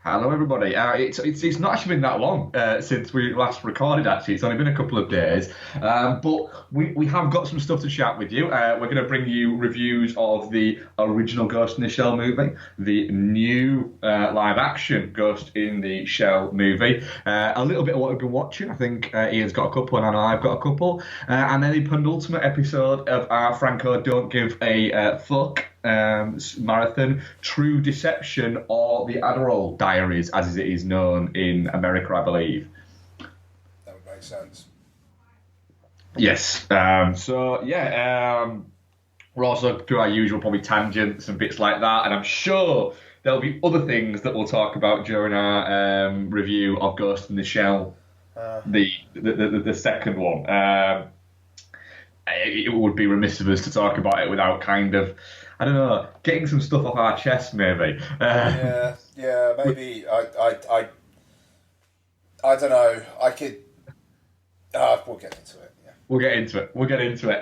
Hello, everybody. It's not actually been that long since we last recorded. Actually, it's only been a couple of days, but we have got some stuff to chat with you. We're going to bring you reviews of the original Ghost in the Shell movie, the new live action Ghost in the Shell movie, a little bit of what we've been watching. I think Ian's got a couple, and I know I've got a couple, and then the penultimate episode of our Franco Don't Give a Fuck marathon, True Deception, or the Adderall Diaries, as it is known in America, I believe. That would make sense. Yes. We're also through our usual probably tangents and bits like that, and I'm sure there'll be other things that we'll talk about during our review of Ghost in the Shell, the second one. It would be remiss of us to talk about it without kind of, I don't know, getting some stuff off our chest, maybe. Maybe. I don't know. I could. We'll get into it. Yeah. We'll get into it.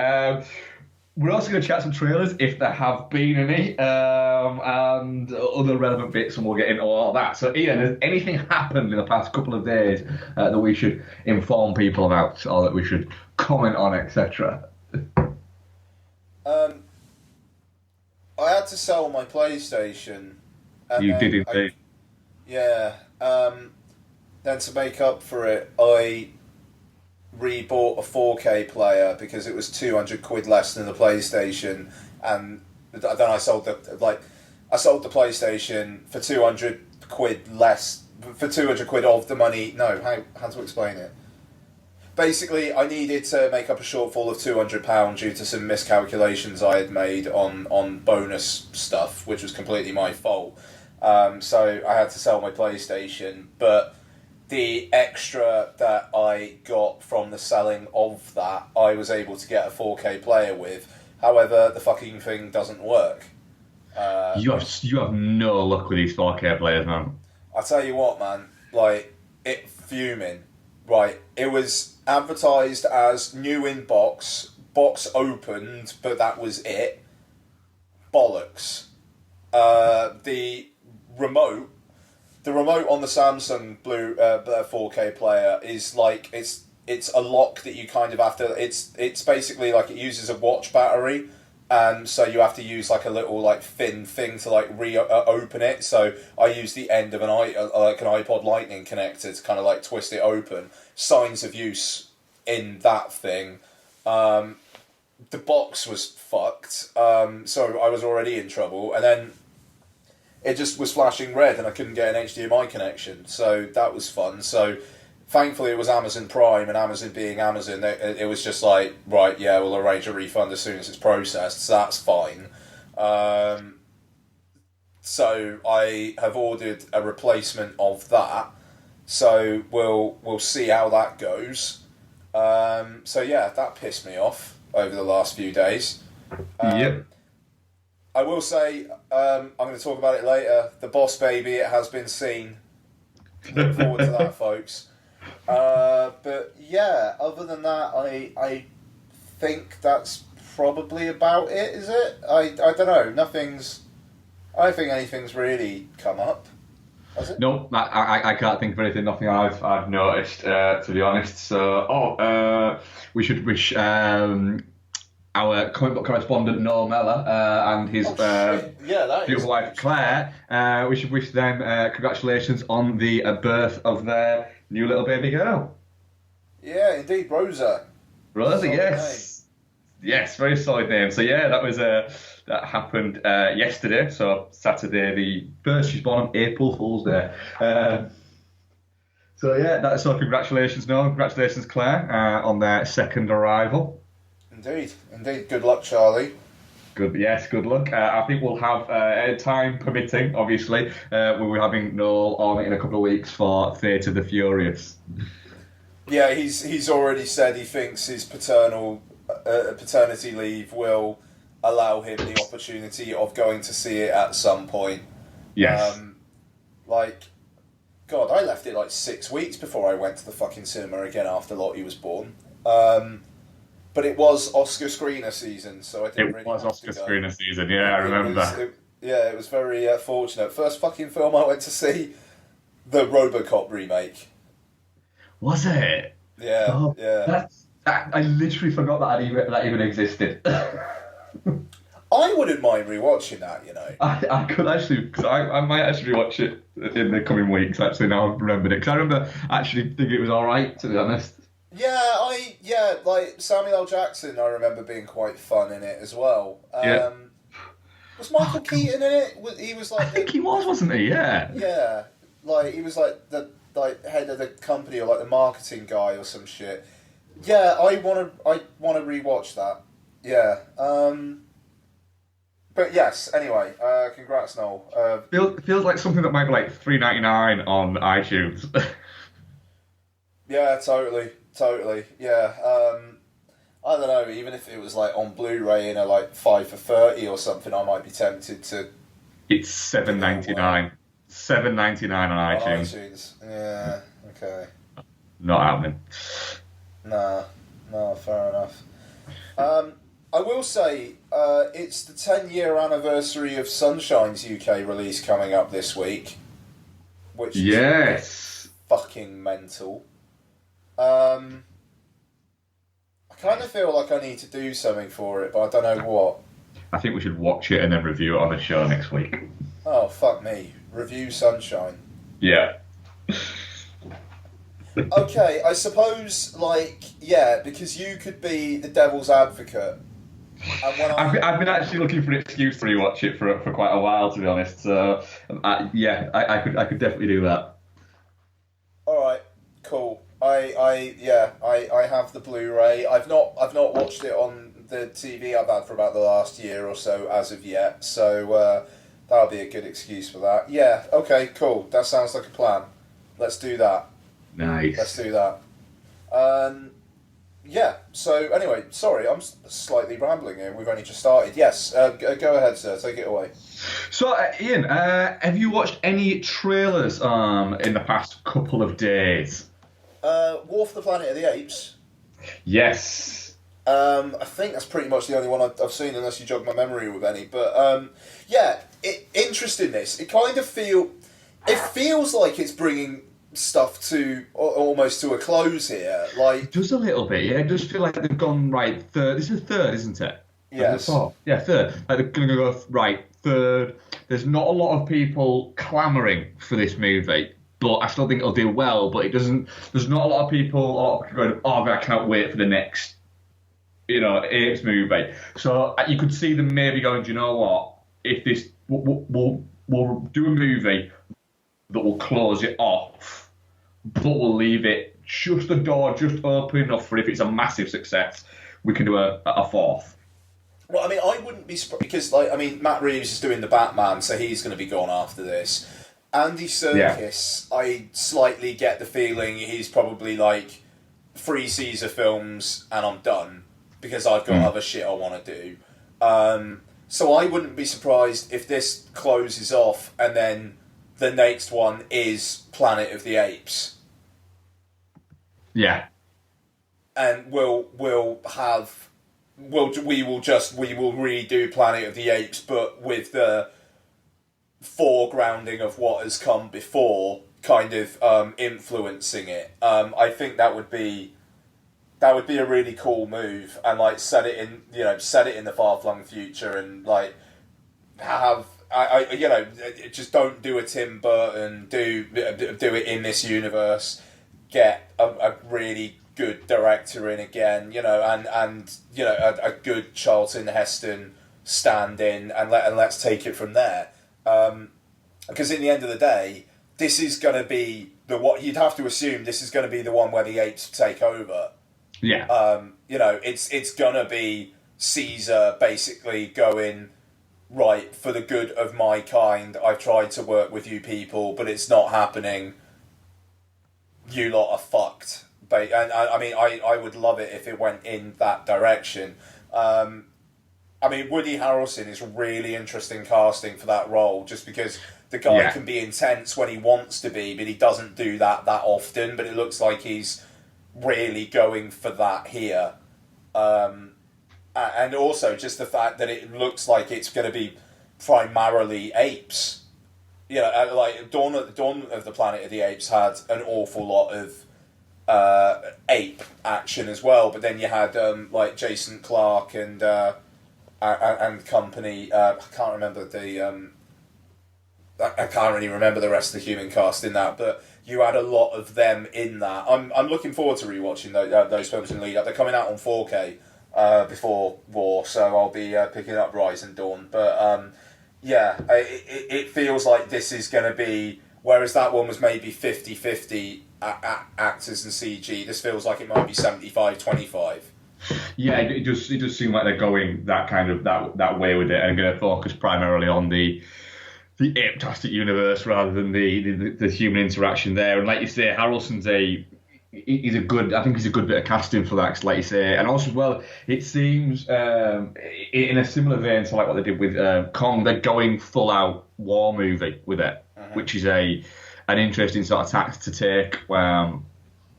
We're also going to chat some trailers, if there have been any, and other relevant bits, and we'll get into all that. So, Ian, has anything happened in the past couple of days that we should inform people about, or that we should comment on, etc.? I had to sell my PlayStation. And You did indeed. Then to make up for it, I rebought a 4K player because it was £200 less than the PlayStation, and then I sold the PlayStation for £200 less, for £200 of the money. No, how to explain it? Basically, I needed to make up a shortfall of £200 due to some miscalculations I had made on bonus stuff, which was completely my fault. So I had to sell my PlayStation, but the extra that I got from the selling of that, I was able to get a 4K player with. However, the fucking thing doesn't work. You have no luck with these 4K players, man. I tell you what, man, it fuming. Right, it was advertised as new in box opened, but that was it. Bollocks. The remote on the Samsung Blue 4K player is it's a lock that you kind of have to. It's basically like it uses a watch battery, and so you have to use like a little thin thing to open it. So I use the end of an iPod Lightning connector to kind of twist it open. Signs of use in that thing. The box was fucked, so I was already in trouble, and then it just was flashing red and I couldn't get an HDMI connection, so that was fun. So thankfully it was Amazon Prime, and Amazon being Amazon, it was just right, yeah, we'll arrange a refund as soon as it's processed, so that's fine. So I have ordered a replacement of that, so we'll see how that goes. So yeah, that pissed me off over the last few days. Yep. I will say, I'm going to talk about it later. The Boss Baby, it has been seen. Look forward to that, folks. But yeah, other than that, I think that's probably about it, is it? I don't know. I don't think anything's really come up. Has it? No, I can't think of anything. Nothing I've noticed, to be honest. So, we should wish our comic book correspondent Noel Mellor and his beautiful wife Claire. We should wish them congratulations on the birth of their new little baby girl. Yeah, indeed, Rosa. Rosa, yes. Name. Yes, very solid name. So yeah, that was that happened yesterday. So Saturday, the birth. She's born on April Fool's Day. So yeah, so congratulations, Noel. Congratulations, Claire, on their second arrival. Indeed. Good luck, Charlie. Good luck. I think we'll have time permitting. Obviously, we'll be having Noel on in a couple of weeks for Fate of the Furious. Yeah, he's already said he thinks his paternity leave will allow him the opportunity of going to see it at some point. Yes. God, I left it 6 weeks before I went to the fucking cinema again after Lottie was born. But it was Oscar screener season, so I didn't really. It was Oscar screener season, yeah, I remember. It was very fortunate. First fucking film I went to see The RoboCop remake. Was it? Yeah, God, yeah. I literally forgot that even existed. I wouldn't mind rewatching that, you know. I could actually, because I might actually watch it in the coming weeks. Actually, now I've remembered it, because I remember actually thinking it was all right, to be honest. Like Samuel L. Jackson, I remember being quite fun in it as well. Yeah. Was Oh, Michael God. Keaton in it? He was I like think he was, wasn't he? Yeah. yeah, like he was like the head of the company or like the marketing guy or some shit. Yeah, I wanna rewatch that. Yeah. But yes. Anyway, congrats, Noel. Feels like something that might be like $3.99 on iTunes. Yeah, totally. Yeah. I don't know. Even if it was like on Blu-ray in a like 5 for 30 or something, I might be tempted to It's give it a whirl. $7.99 on On iTunes. iTunes. Yeah. Okay. Not happening. Nah. No. Fair enough. I will say it's the 10-year anniversary of Sunshine's UK release coming up this week, which is Yes. fucking mental. I kind of feel like I need to do something for it, but I don't know what. I think we should watch it and then review it on the show next week. Oh, fuck me. Review Sunshine. Yeah. Okay, I suppose, like, yeah, because you could be the devil's advocate. And when I've been actually looking for an excuse to rewatch it for quite a while, to be honest. So, I could definitely do that. Alright, cool. I have the Blu-ray. I've not watched it on the TV I've had for about the last year or so as of yet, so that'll be a good excuse for that. Yeah, okay, cool. That sounds like a plan. Let's do that. Let's Nice. do that. Yeah, so anyway, sorry, I'm slightly rambling here. We've only just started. Yes, go ahead, sir. Take it away. So, Ian, have you watched any trailers in the past couple of days? War for the Planet of the Apes. Yes. I think that's pretty much the only one I've seen, unless you jog my memory with any. But yeah, interesting. This it kind of it feels like it's bringing stuff to almost to a close here. Like Just a little bit, yeah. It does feel like they've gone right third. This is third, isn't it? yes, Fourth. Yeah, third. Like they're going to go right third. There's not a lot of people clamouring for this movie, but I still think it'll do well. But it doesn't. There's not a lot of people going, "Oh, I can't wait for the next, Apes movie." So you could see them maybe going, "Do you know what? If this, we'll do a movie that will close it off, but we'll leave it just the door just open enough for if it's a massive success, we can do a fourth." well, I mean, I wouldn't be surprised because, like, I mean, Matt Reeves is doing the Batman, so he's going to be gone after this. Andy Serkis, I slightly get the feeling he's probably like 3 Caesar films and I'm done because I've got other shit I want to do. So I wouldn't be surprised if this closes off and then the next one is Planet of the Apes, Yeah. and we will redo Planet of the Apes, but with the foregrounding of what has come before, kind of influencing it. I think that would be a really cool move, and like set it in the far flung future, and like have just don't do a Tim Burton, do it in this universe, get a really good director in again, and a good Charlton Heston stand in, and let's take it from there. Because in the end of the day, this is going to be what you'd have to assume. This is going to be the one where the apes take over. Yeah. It's going to be Caesar basically going, right, for the good of my kind, I've tried to work with you people, but it's not happening. You lot are fucked. And I mean, I would love it if it went in that direction. I mean, Woody Harrelson is really interesting casting for that role, just because the guy can be intense when he wants to be, but he doesn't do that often. But it looks like he's really going for that here. And also just the fact that it looks like it's going to be primarily apes. like Dawn of the Planet of the Apes had an awful lot of ape action as well, but then you had like Jason Clarke and company. I can't remember I can't really remember the rest of the human cast in that, but you had a lot of them in that. I'm looking forward to rewatching those films in lead up. They're coming out on 4K before War, so I'll be picking up Rise and Dawn. But it feels like this is going to be, whereas that one was maybe 50-50 actors and CG, this feels like it might be 75-25. Yeah, it does seem like they're going that way with it, and going to focus primarily on the ape-tastic universe rather than the human interaction there. And like you say, Harrelson's he's a good bit of casting for that, like you say. And also, well, it seems in a similar vein to like what they did with Kong, they're going full out war movie with it, which is an interesting sort of tack to take on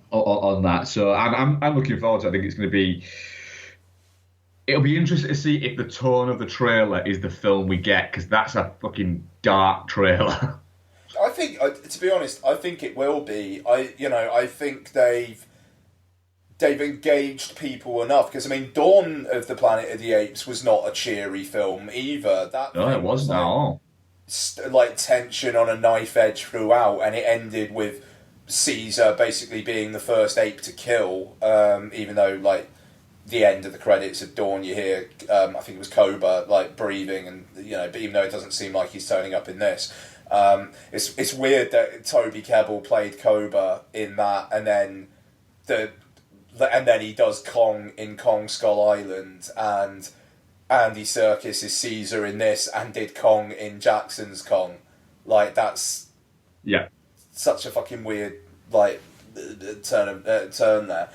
that. So I'm looking forward to it. I think it's going to be. It'll be interesting to see if the tone of the trailer is the film we get, because that's a fucking dark trailer. I think, to be honest, I think it will be. I think they've engaged people enough, because I mean, Dawn of the Planet of the Apes was not a cheery film either. No, it wasn't at all. Like tension on a knife edge throughout, and it ended with Caesar basically being the first ape to kill. Even though like the end of the credits of Dawn, you hear I think it was Koba like breathing, and but even though it doesn't seem like he's turning up in this. It's weird that Toby Kebbell played Koba in that, and then he does Kong in Kong Skull Island, and Andy Serkis is Caesar in this, and did Kong in Jackson's Kong. Like that's such a fucking weird like turn there.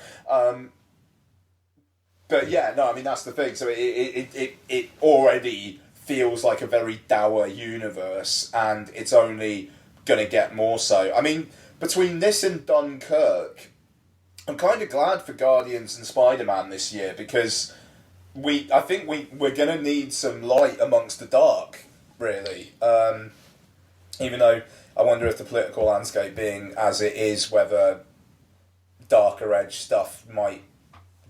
But yeah, no, I mean that's the thing. So it already feels like a very dour universe, and it's only going to get more so. I mean, between this and Dunkirk, I'm kind of glad for Guardians and Spider-Man this year, because I think we're going to need some light amongst the dark, really. Even though I wonder if the political landscape being as it is, whether darker edge stuff might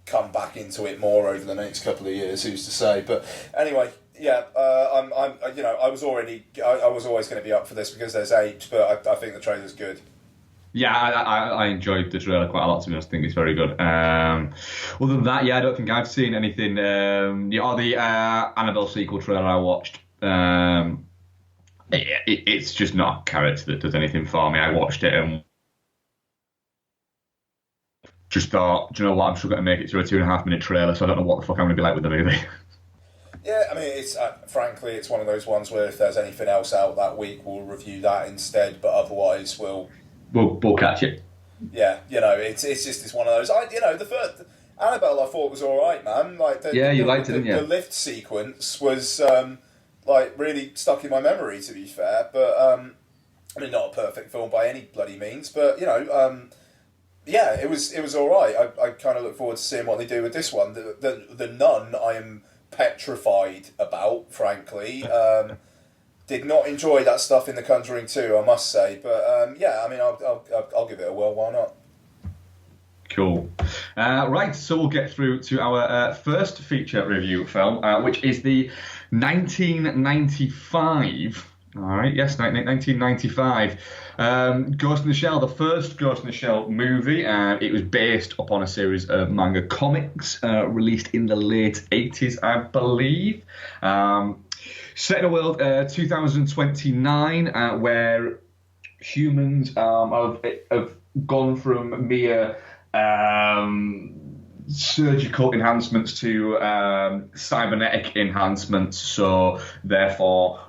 come back into it more over the next couple of years, who's to say. But anyway, yeah, I was always going to be up for this because there's apes, but I think the trailer's good. Yeah, I enjoyed the trailer quite a lot, to be honest. I think it's very good. Other than that, I don't think I've seen anything. The Annabelle sequel trailer I watched, it's just not a character that does anything for me. I watched it and just thought, do you know what, I'm still going to make it through a 2.5 minute trailer, so I don't know what the fuck I'm going to be like with the movie. Yeah, I mean, it's frankly, it's one of those ones where if there's anything else out that week, we'll review that instead, but otherwise we'll catch it. Yeah, it's one of those. The first Annabelle I thought was alright, man. Like you liked it, didn't you? The lift sequence was really stuck in my memory, to be fair, but I mean, not a perfect film by any bloody means, but yeah, it was all right. I kind of look forward to seeing what they do with this one. The Nun, I am petrified about, frankly. Did not enjoy that stuff in The Conjuring 2, I must say. But yeah, I mean, I'll give it a whirl. Why not? Cool. Right, so we'll get through to our first feature review film, which is the 1995. All right, yes, 1995. Ghost in the Shell, the first Ghost in the Shell movie. It was based upon a series of manga comics released in the late 80s, I believe. Set in a world 2029 where humans have gone from mere surgical enhancements to cybernetic enhancements, so therefore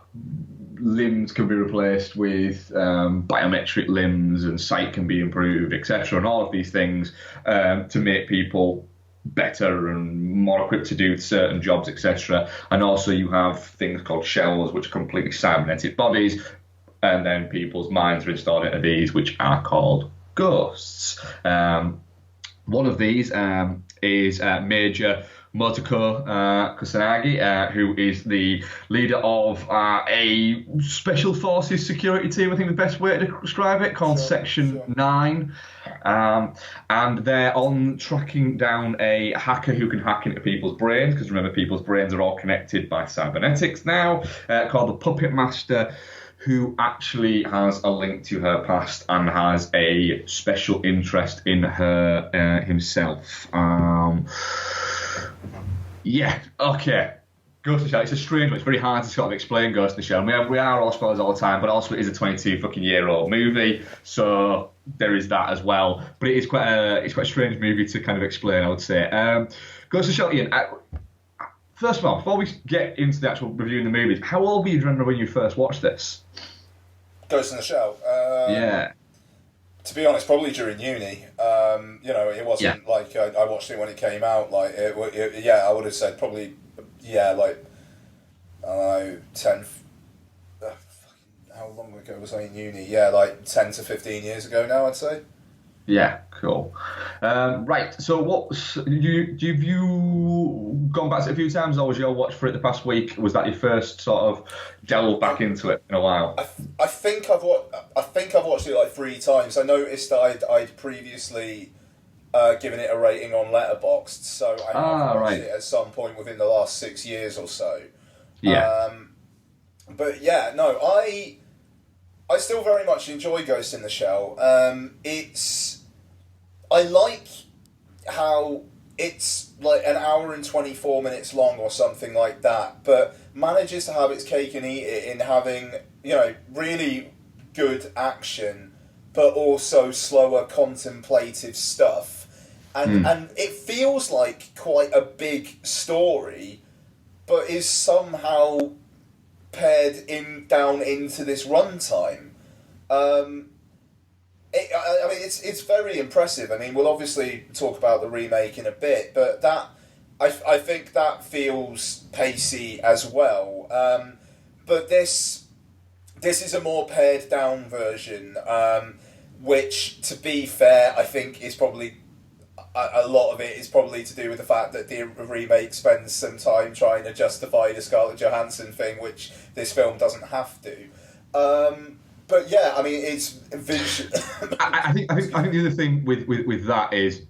limbs can be replaced with biometric limbs, and sight can be improved, etc. And all of these things to make people better and more equipped to do certain jobs, etc. And also you have things called shells, which are completely cybernetic bodies, and then people's minds are installed into these, which are called ghosts. One of these is Major Motoko Kusanagi, who is the leader of a special forces security team, I think the best way to describe it, called Section 9. And they're on tracking down a hacker who can hack into people's brains, because remember, people's brains are all connected by cybernetics now, called the Puppet Master, who actually has a link to her past and has a special interest in her himself. Yeah, okay. Ghost in the Shell, it's a strange one. It's very hard to sort of explain Ghost in the Shell. We are all spoilers all the time, but also it is a 22-fucking-year-old movie, so there is that as well. But it is quite a strange movie to kind of explain, I would say. Ghost in the Shell, Ian, first of all, before we get into the actual reviewing the movies, how old were you, do you remember, when you first watched this? Ghost in the Shell? Yeah. To be honest, probably during uni. It wasn't like I watched it when it came out. Like, I would have said probably, like, I don't know, 10. How long ago was I in uni? Yeah, like 10 to 15 years ago now, I'd say. Yeah, cool. Right, so have you gone back to it a few times, or was your watch for it the past week? Was that your first sort of delve back into it in a while? I think I've watched it like 3 times. I noticed that I'd previously given it a rating on Letterboxd, so I have watched it at some point within the last 6 years or so. Yeah. But yeah, no, I still very much enjoy Ghost in the Shell. I like how it's like an hour and 24 minutes long or something like that, but manages to have its cake and eat it in having, really good action, but also slower contemplative stuff. And it feels like quite a big story, but is somehow pared down into this runtime. It's very impressive. I mean, we'll obviously talk about the remake in a bit, but I think that feels pacey as well. But this is a more pared down version, which, to be fair, I think is probably a lot of it is probably to do with the fact that the remake spends some time trying to justify the Scarlett Johansson thing, which this film doesn't have to. But yeah, I mean, it's visual. I think the other thing with that is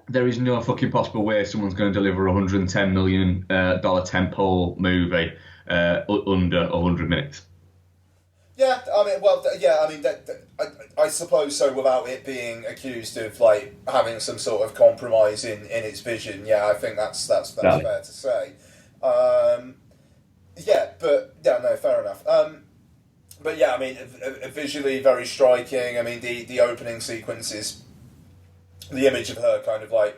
there is no fucking possible way someone's going to deliver $110 million tentpole movie under 100 minutes. Yeah, I suppose so. Without it being accused of like having some sort of compromise in its vision, yeah, I think that's fair to say. Fair enough. But yeah, I mean, visually very striking. I mean, the opening sequences, the image of her kind of like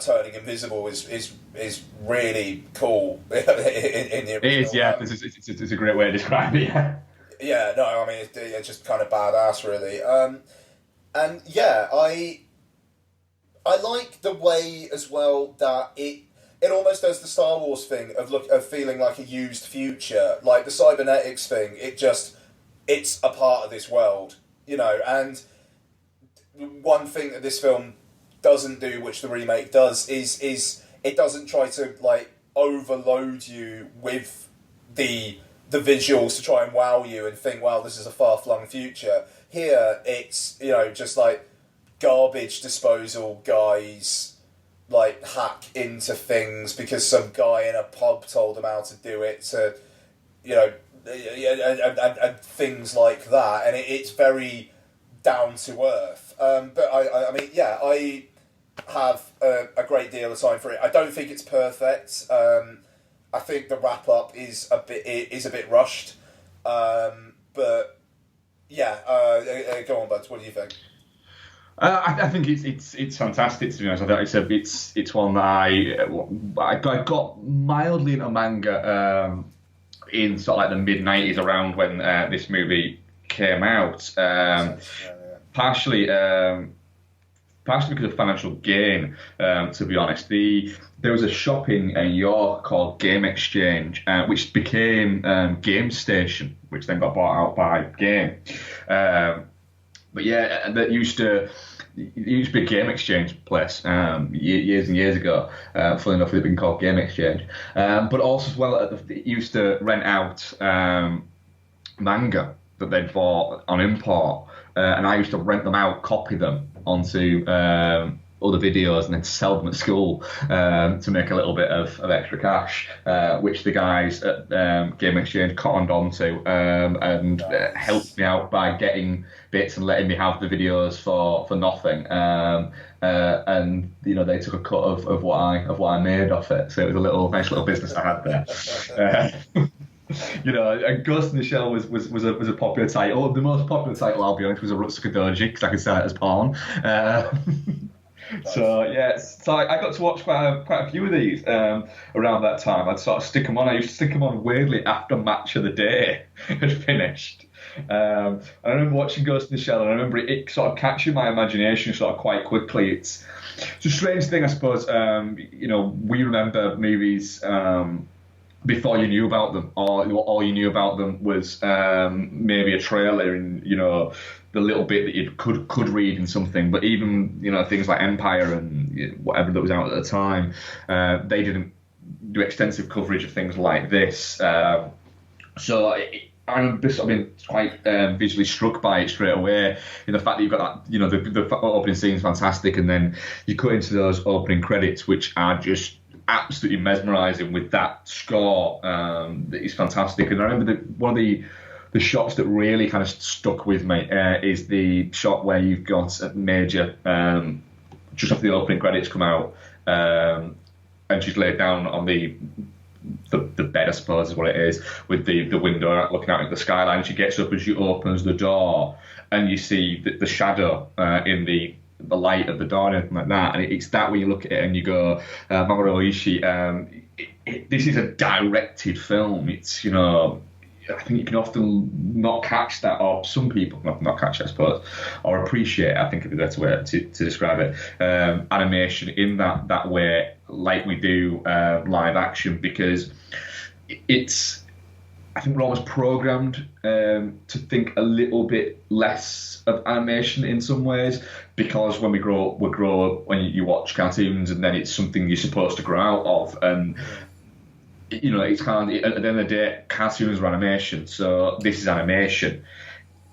turning invisible is really cool. in the original, it is, yeah. It's a great way to describe it. Yeah. Yeah, no, I mean, it's just kind of badass, really. And yeah, I like the way as well that it almost does the Star Wars thing of feeling like a used future, like the cybernetics thing. It's a part of this world, And one thing that this film doesn't do, which the remake does, is it doesn't try to like overload you with the visuals to try and wow you and think, wow, this is a far-flung future. Here, it's, just like garbage disposal guys like hack into things because some guy in a pub told them how to do it to, and things like that. And it's very down to earth. But I have a great deal of time for it. I don't think it's perfect. I think the wrap up is a bit rushed, but yeah. Go on, Buds. What do you think? I think it's fantastic, to be honest. I think it's one that I got mildly into manga in sort of like the mid-90s, around when this movie came out. Partially because of financial gain, to be honest. There was a shop in York called Game Exchange, which became Game Station, which then got bought out by Game. But yeah, that used to it used to be a game exchange place years and years ago. Funnily enough, it's been called Game Exchange. But also as well, it used to rent out manga that they'd bought on import, and I used to rent them out, copy them onto other videos, and then sell them at school to make a little bit of extra cash, which the guys at Game Exchange cottoned onto and helped me out by getting bits and letting me have the videos for nothing. And they took a cut of what I made off it, so it was a nice little business I had there. And Ghost in the Shell was a popular title. The most popular title, I'll be honest, was a Rutsuka Doji, because I could sell it as porn. So I got to watch quite a few of these around that time. I'd sort of stick them on. I used to stick them on weirdly after Match of the Day had finished. I remember watching Ghost in the Shell, and I remember it sort of catching my imagination sort of quite quickly. It's a strange thing, I suppose. We remember movies before you knew about them, or all you knew about them was maybe a trailer and the little bit that you could read in something. But even things like Empire and whatever that was out at the time, they didn't do extensive coverage of things like this. I'm just quite visually struck by it straight away. In the fact that you've got that, the opening scene's fantastic, and then you cut into those opening credits, which are just absolutely mesmerising with that score. That is fantastic. And I remember one of the shots that really kind of stuck with me is the shot where you've got a Major just after the opening credits come out, and she's laid down on the bed, I suppose is what it is, with the window looking out at the skyline. She gets up and she opens the door, and you see the shadow in the light of the door and everything like that. And it's that when you look at it and you go, Mamoru Oshii, this is a directed film. It's, I think you can often not catch that, or some people can often not catch it, I suppose, or appreciate it, I think would be the better way to describe it, animation in that way, like we do live action, because it's, I think we're almost programmed to think a little bit less of animation in some ways, because when we grow up, when you watch cartoons, and then it's something you're supposed to grow out of, and it's kind of, at the end of the day, cartoons are animation, so this is animation.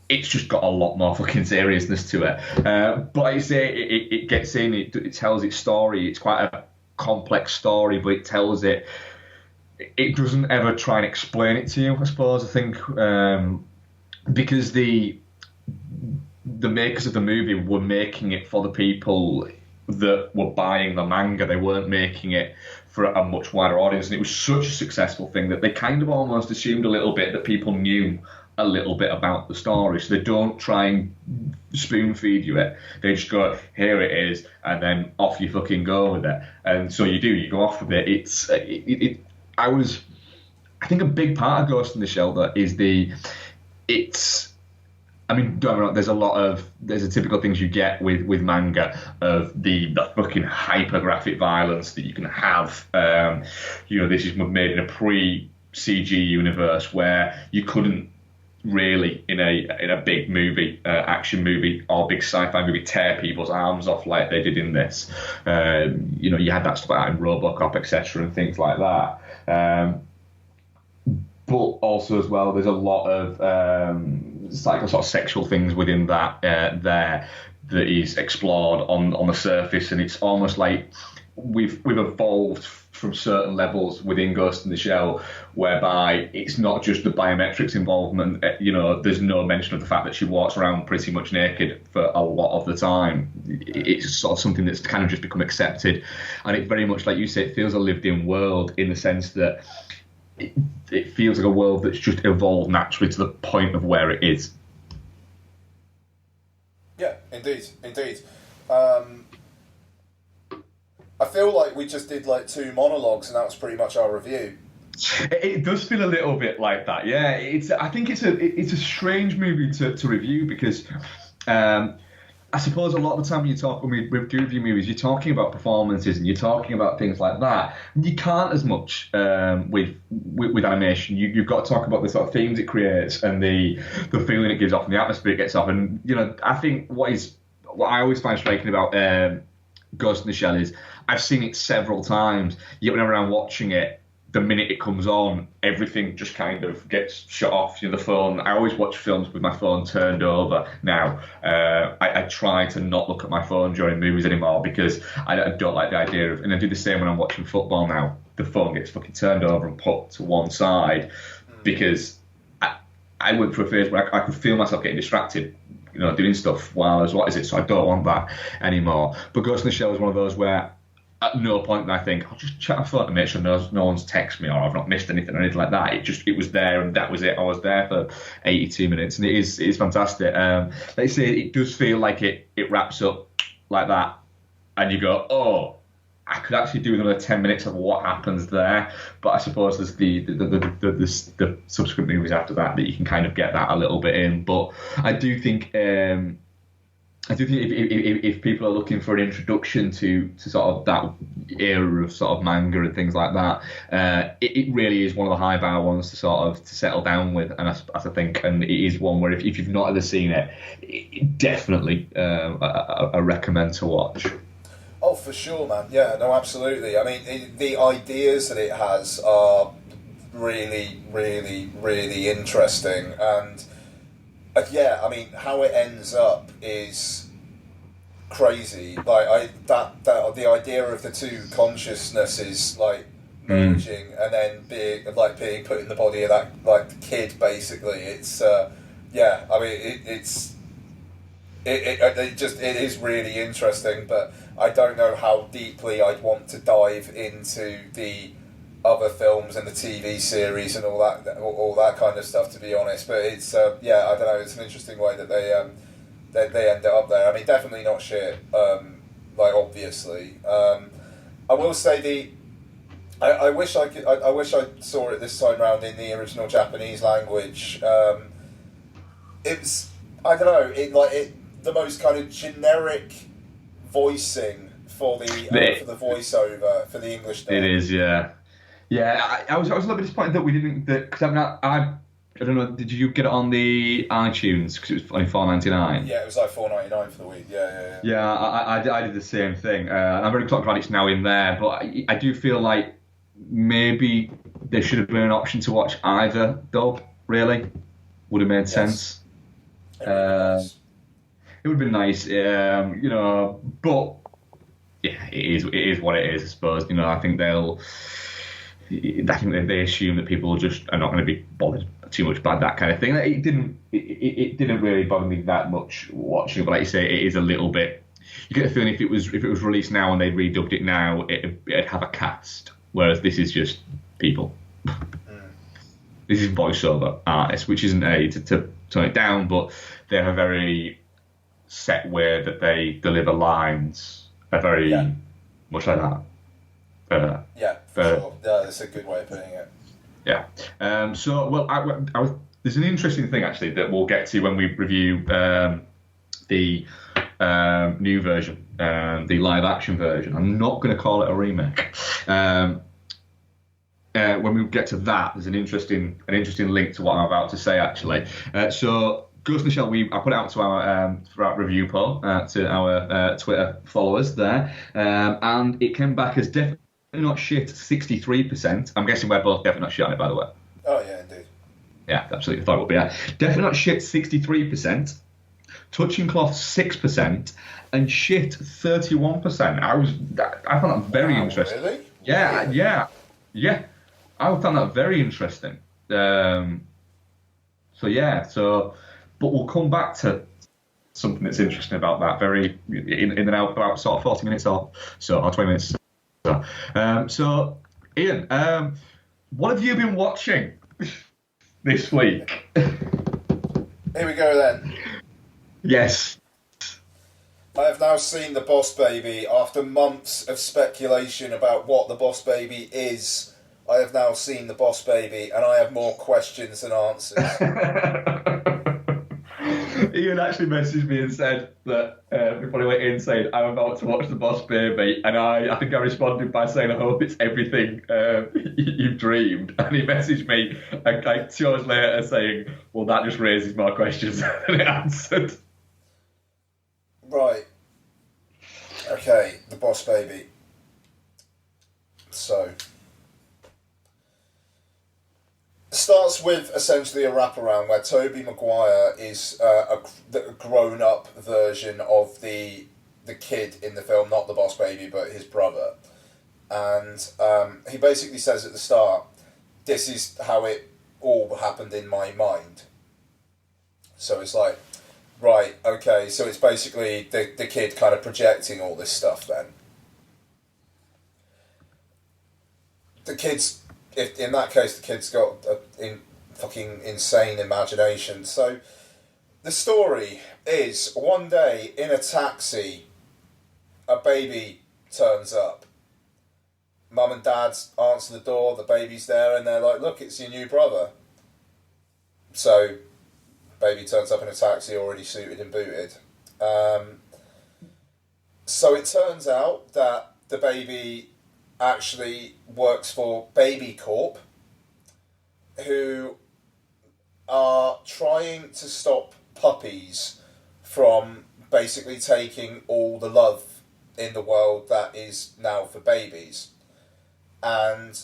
It's just got a lot more fucking seriousness to it. But like you say, it gets in, it tells its story. It's quite a complex story, but it tells it. It doesn't ever try and explain it to you, I suppose. I think because the makers of the movie were making it for the people that were buying the manga. They weren't making it for a much wider audience, and it was such a successful thing that they kind of almost assumed a little bit that people knew a little bit about the story, so they don't try and spoon feed you it. They just go, here it is, and then off you fucking go with it. And so you go off with it. I think a big part of Ghost in the Shell though is don't get me wrong, there's a typical things you get with manga of the fucking hyper-graphic violence that you can have. This is made in a pre-CG universe where you couldn't really, in a big movie, action movie or big sci-fi movie, tear people's arms off like they did in this. You had that stuff out in RoboCop, etc., and things like that. But also as well, there's a lot of sort of sexual things within that that is explored on the surface, and it's almost like we've evolved from certain levels within Ghost in the Shell, whereby it's not just the biometrics involvement. There's no mention of the fact that she walks around pretty much naked for a lot of the time. It's sort of something that's kind of just become accepted, and it very much, like you say, it feels a lived-in world in the sense that it feels like a world that's just evolved naturally to the point of where it is. Yeah, indeed. I feel like we just did like 2 monologues, and that was pretty much our review. It does feel a little bit like that, yeah. I think it's a strange movie to review, because I suppose a lot of the time when we do review movies, you're talking about performances and you're talking about things like that. You can't as much with animation. You've got to talk about the sort of themes it creates and the feeling it gives off and the atmosphere it gets off. And I think what is what I always find striking about Ghost in the Shell is I've seen it several times, yet whenever I'm watching it, the minute it comes on, everything just kind of gets shut off. The phone. I always watch films with my phone turned over now. I try to not look at my phone during movies anymore because I don't like the idea of, and I do the same when I'm watching football now. The phone gets fucking turned over and put to one side because I went through a phase where I could feel myself getting distracted, doing stuff while I was what is it? So I don't want that anymore. But Ghost in the Shell is one of those where at no point did I think, I'll just check my phone to make sure no one's texted me or I've not missed anything or anything like that. It was there and that was it. I was there for 82 minutes and it is fantastic. Like I say, it does feel like it wraps up like that and you go, oh, I could actually do another 10 minutes of what happens there. But I suppose there's the subsequent movies after that you can kind of get that a little bit in. But I do think if people are looking for an introduction to sort of that era of sort of manga and things like that, it really is one of the high bar ones to settle down with, and I think, and it is one where if you've not ever seen it definitely I recommend to watch. Oh, for sure, man. Yeah, no, absolutely. I mean, the ideas that it has are really, really, really interesting, and yeah, I mean, how it ends up is crazy. Like the idea of the two consciousnesses like merging and then being put in the body of that like kid. Basically, it's yeah. I mean, it is really interesting, but I don't know how deeply I'd want to dive into the other films and the TV series and all that kind of stuff, to be honest. But it's yeah, I don't know. It's an interesting way that they end up there. I mean, definitely not shit. Obviously, I will say I wish I could. I wish I saw it this time round in the original Japanese language. It's I don't know. The most kind of generic voicing for the voiceover for the English dub. It is, yeah. Yeah, I was a little bit disappointed that we didn't. Because I don't know. Did you get it on the iTunes? Because it was only $4.99. Yeah, it was like $4.99 for the week. Yeah. Yeah, I did the same thing. I'm very glad it's now in there, but I do feel like maybe there should have been an option to watch either dub. Really, would have made sense. It would have been nice, but yeah, it is what it is, I suppose. I think they assume that people just are not going to be bothered too much by that kind of thing. It didn't really bother me that much watching it, but like you say, it is a little bit. You get the feeling if it was released now and they'd redubbed it now, it'd have a cast, whereas this is just people. This is voiceover artists, which isn't to tone it down, but they have a very set way that they deliver lines, are very much like that. Yeah, for sure. Yeah, that's a good way of putting it. Yeah. There's an interesting thing actually that we'll get to when we review the new version, the live action version. I'm not going to call it a remake. When we get to that, there's an interesting link to what I'm about to say actually. So Ghost in the Shell, I put it out to our review poll to our Twitter followers there, and it came back as definitely not shit 63%. I'm guessing we're both definitely not shit on it, by the way. Oh yeah, indeed. Yeah, absolutely. Thought it would be. Definitely not shit 63%, touching cloth 6%, and shit 31%. I found that very interesting. Really? Yeah. I found that very interesting. But we'll come back to something that's interesting about that very in and out about sort of 40 minutes or 20 minutes. So Ian, what have you been watching this week? Here we go then. Yes. I have now seen The Boss Baby. After months of speculation about what The Boss Baby is, I have now seen The Boss Baby, and I have more questions than answers. Ian actually messaged me and said that before he went in, saying, I'm about to watch The Boss Baby, and I think I responded by saying, I hope it's everything you've dreamed. And he messaged me like 2 hours later saying, well, that just raises more questions than it answered. Right. Boss Baby. So, it starts with essentially a wraparound where Tobey Maguire is a grown-up version of the kid in the film, not the Boss Baby, but his brother. And he basically says at the start, this is how it all happened in my mind. So it's like, right, okay, so it's basically the kid kind of projecting all this stuff then. The kid's, if in that case, the kid's got a fucking insane imagination. So the story is, one day in a taxi, a baby turns up. Mum and Dad answer the door, the baby's there, and they're like, look, it's your new brother. So, baby turns up in a taxi, already suited and booted. So it turns out that the baby actually works for Baby Corp, who are trying to stop puppies from basically taking all the love in the world that is now for babies. And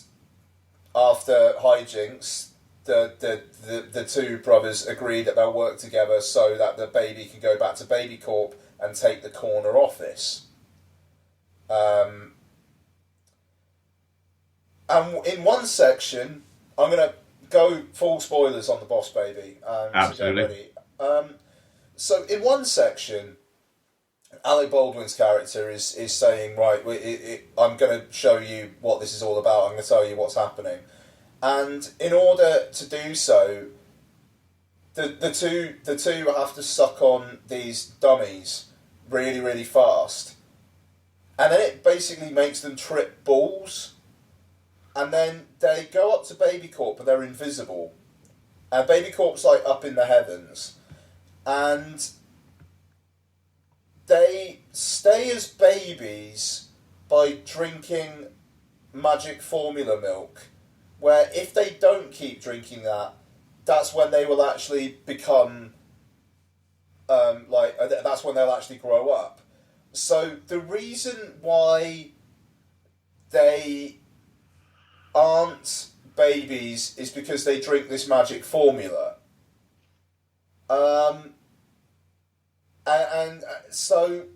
after hijinks, the two brothers agree that they'll work together so that the baby can go back to Baby Corp and take the corner office. And in one section, I'm going to go full spoilers on the Boss Baby. Absolutely. So in one section, Alec Baldwin's character is saying, right, I'm going to show you what this is all about. I'm going to tell you what's happening. And in order to do so, the two have to suck on these dummies really, really fast. And then it basically makes them trip balls. And then they go up to Baby Corp, but they're invisible. And Baby Corp's like up in the heavens. And they stay as babies by drinking magic formula milk, where if they don't keep drinking that, that's when they will actually become, that's when they'll actually grow up. So the reason why they aren't babies is because they drink this magic formula. And so,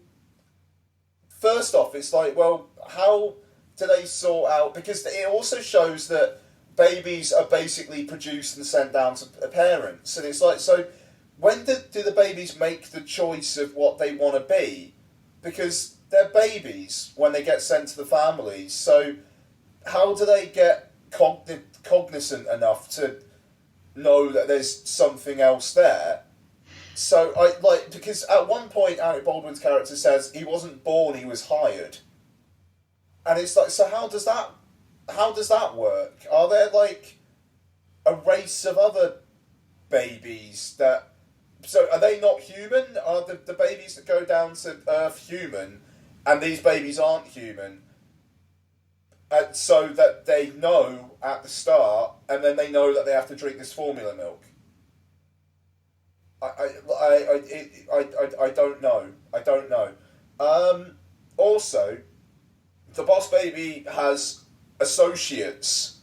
first off, it's like, well, how do they sort out... Because it also shows that babies are basically produced and sent down to parents. And it's like, so when do the babies make the choice of what they want to be? Because they're babies when they get sent to the families. So how do they get cognizant enough to know that there's something else there? So because at one point Alec Baldwin's character says he wasn't born, he was hired. And it's like, so how does that work? Are there like a race of other babies that... So are they not human? Are the babies that go down to Earth human, and these babies aren't human? So that they know at the start, and then they know that they have to drink this formula milk. I don't know. I don't know. Also, the Boss Baby has associates,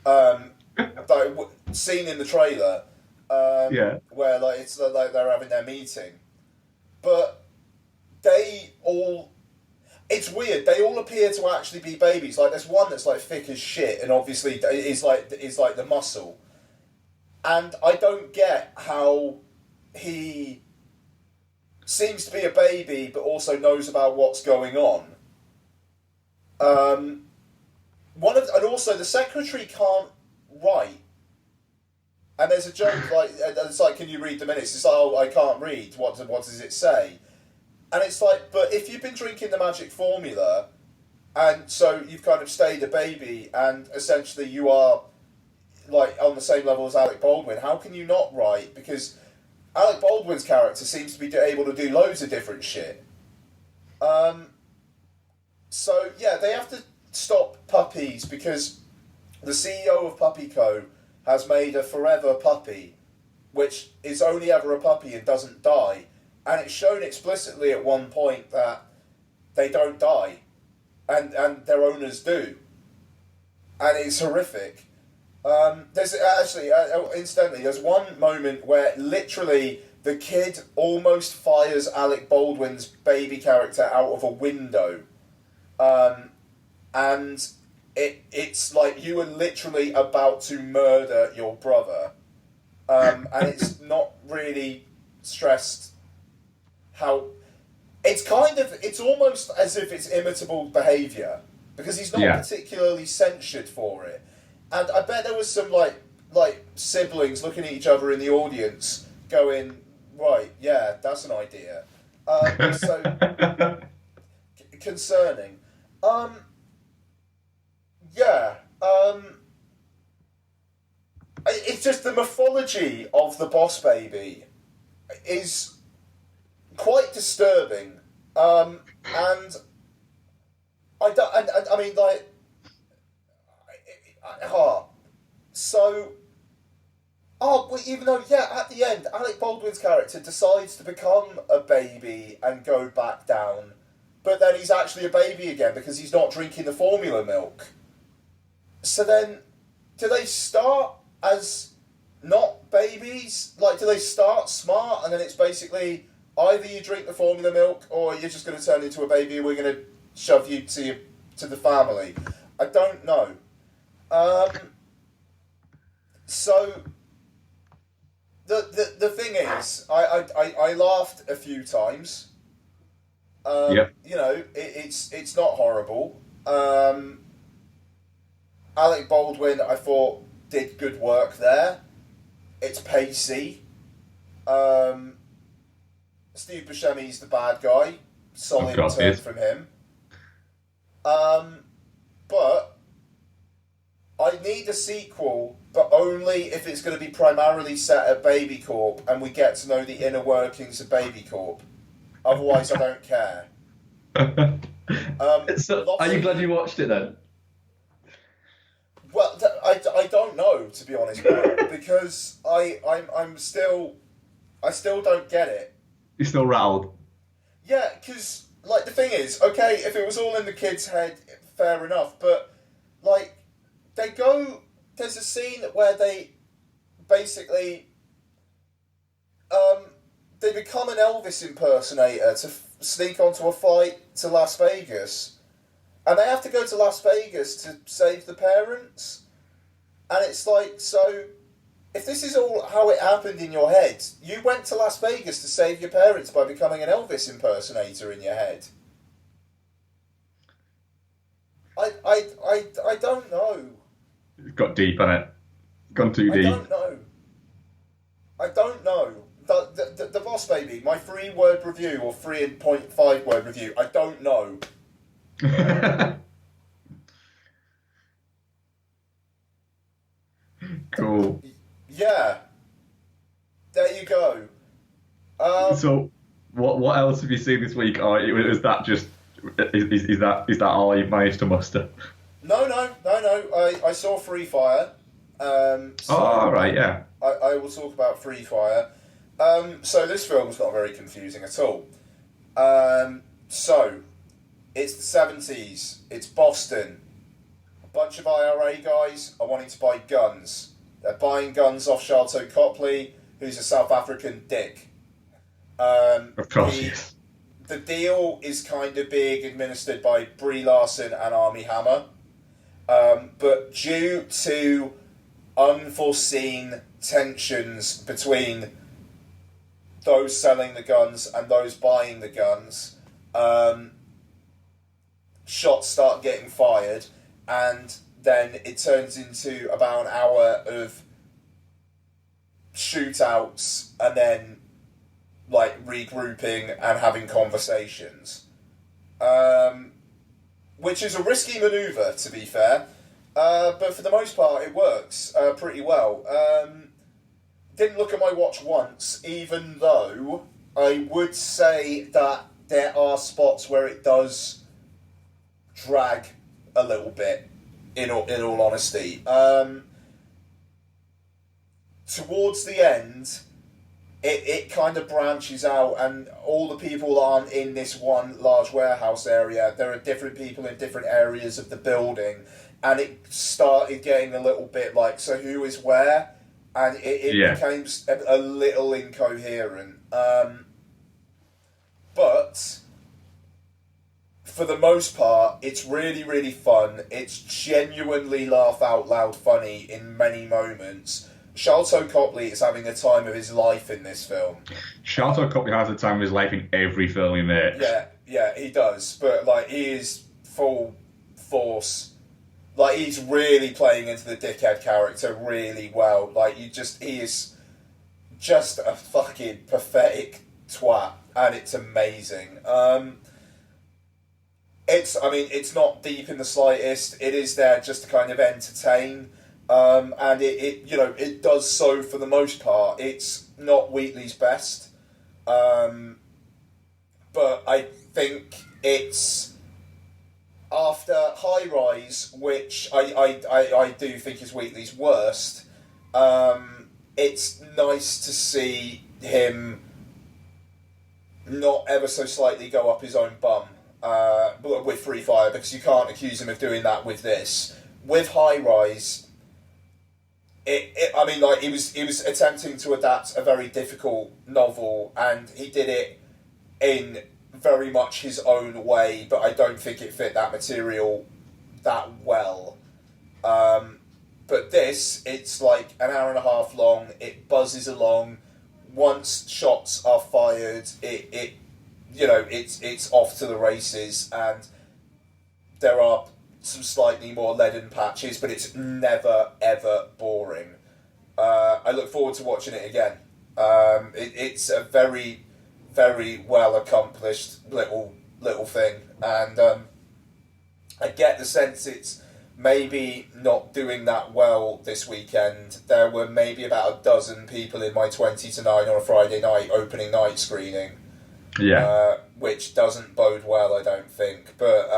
that seen in the trailer, where like it's like they're having their meeting, but they all... It's weird. They all appear to actually be babies. Like there's one that's like thick as shit, and obviously is like the muscle. And I don't get how he seems to be a baby, but also knows about what's going on. And also the secretary can't write. And there's a joke like it's like, can you read the minutes? It's like, oh, I can't read. What does it say? And it's like, but if you've been drinking the magic formula, and so you've kind of stayed a baby, and essentially you are like on the same level as Alec Baldwin, how can you not write? Because Alec Baldwin's character seems to be able to do loads of different shit. So yeah, they have to stop puppies because the CEO of Puppy Co. has made a forever puppy, which is only ever a puppy and doesn't die. And it's shown explicitly at one point that they don't die. and their owners do, and it's horrific. There's actually, incidentally, there's one moment where literally the kid almost fires Alec Baldwin's baby character out of a window, and it's like you were literally about to murder your brother, and it's not really stressed how. It's almost as if it's imitable behaviour, because he's not particularly censured for it. And I bet there was some like siblings looking at each other in the audience going, right, yeah, that's an idea. So concerning. It's just the mythology of the Boss Baby is quite disturbing. And I mean, like, even though, at the end, Alec Baldwin's character decides to become a baby and go back down, but then he's actually a baby again because he's not drinking the formula milk. So then, do they start as not babies? Like, do they start smart and then it's basically either you drink the formula milk or you're just going to turn into a baby and we're going to shove you to the family? I don't know. So the thing is, I laughed a few times. You know, it's not horrible. Alec Baldwin, I thought, did good work there. It's pacey. Steve Buscemi's the bad guy. Solid turn from him. But I need a sequel, but only if it's going to be primarily set at Baby Corp and we get to know the inner workings of Baby Corp. Otherwise, I don't care. So, are you glad you watched it then? Well, I don't know, to be honest, Mark, because I still don't get it. You're still rattled? Yeah, because, like, the thing is, okay, if it was all in the kid's head, fair enough, but, like, there's a scene where they basically, they become an Elvis impersonator to sneak onto a flight to Las Vegas. And they have to go to Las Vegas to save the parents. And it's like, so, if this is all how it happened in your head, you went to Las Vegas to save your parents by becoming an Elvis impersonator in your head. I don't know. It's got deep on it. Gone too deep. I don't know. The Boss Baby, my 3-word review, or 3.5-word review, I don't know. Cool. Yeah. There you go. So, what else have you seen this week? Or is that just is that all you've managed to muster? No. I saw Free Fire. All right, yeah. I will talk about Free Fire. So this film's not very confusing at all. So it's the 70s. It's Boston. A bunch of IRA guys are wanting to buy guns. They're buying guns off Sharlto Copley, who's a South African dick. Of course, yes. The deal is kind of being administered by Brie Larson and Armie Hammer. But due to unforeseen tensions between those selling the guns and those buying the guns, shots start getting fired, and then it turns into about an hour of shootouts and then like regrouping and having conversations, which is a risky manoeuvre, to be fair, but for the most part it works pretty well. Didn't look at my watch once, even though I would say that there are spots where it does drag a little bit, in all honesty. Towards the end, it kind of branches out, and all the people aren't in this one large warehouse area. There are different people in different areas of the building, and it started getting a little bit like, so who is where? And it became a little incoherent. But for the most part, it's really, really fun. It's genuinely laugh out loud funny in many moments. Sharlto Copley is having the time of his life in this film. Sharlto Copley has the time of his life in every film he makes. Yeah, he does. But like, he is full force. Like, he's really playing into the dickhead character really well. Like, he is just a fucking pathetic twat, and it's amazing. It's not deep in the slightest. It is there just to kind of entertain. And it does so for the most part. It's not Wheatley's best, but I think it's after High Rise, which I do think is Wheatley's worst. It's nice to see him not ever so slightly go up his own bum with Free Fire, because you can't accuse him of doing that with this. With High Rise, he was attempting to adapt a very difficult novel, and he did it in very much his own way, but I don't think it fit that material that well. But this, it's like an hour and a half long, it buzzes along. Once shots are fired, it's off to the races, and there are some slightly more leaden patches, but it's never ever boring. I look forward to watching it again. It's a very, very well accomplished little thing, and I get the sense it's maybe not doing that well this weekend. There were maybe about a dozen people in my 20 to 9 on a Friday night opening night screening, which doesn't bode well, I don't think, but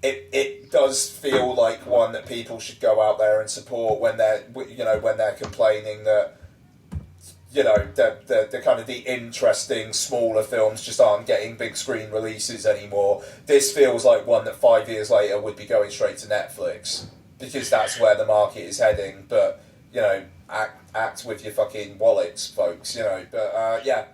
It does feel like one that people should go out there and support when they're complaining that the kind of the interesting smaller films just aren't getting big screen releases anymore. This feels like one that 5 years later would be going straight to Netflix, because that's where the market is heading. But act with your fucking wallets, folks. But yeah.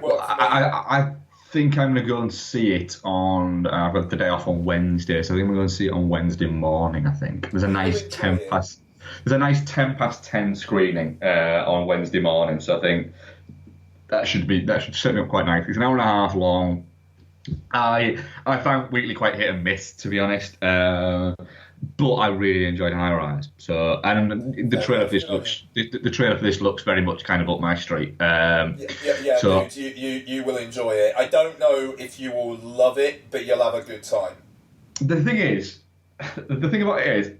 Well, I think I'm going to go and see it on... I've got the day off on Wednesday, so I think we're going to see it on Wednesday morning, I think. There's a nice 10 past 10 screening on Wednesday morning, so I think that should set me up quite nicely. It's an hour and a half long. I found Wheatley quite hit and miss, to be honest, but I really enjoyed High Rise. So, and the trailer for this looks very much kind of up my street. So, dude, you will enjoy it. I don't know if you will love it, but you'll have a good time. The thing about it is,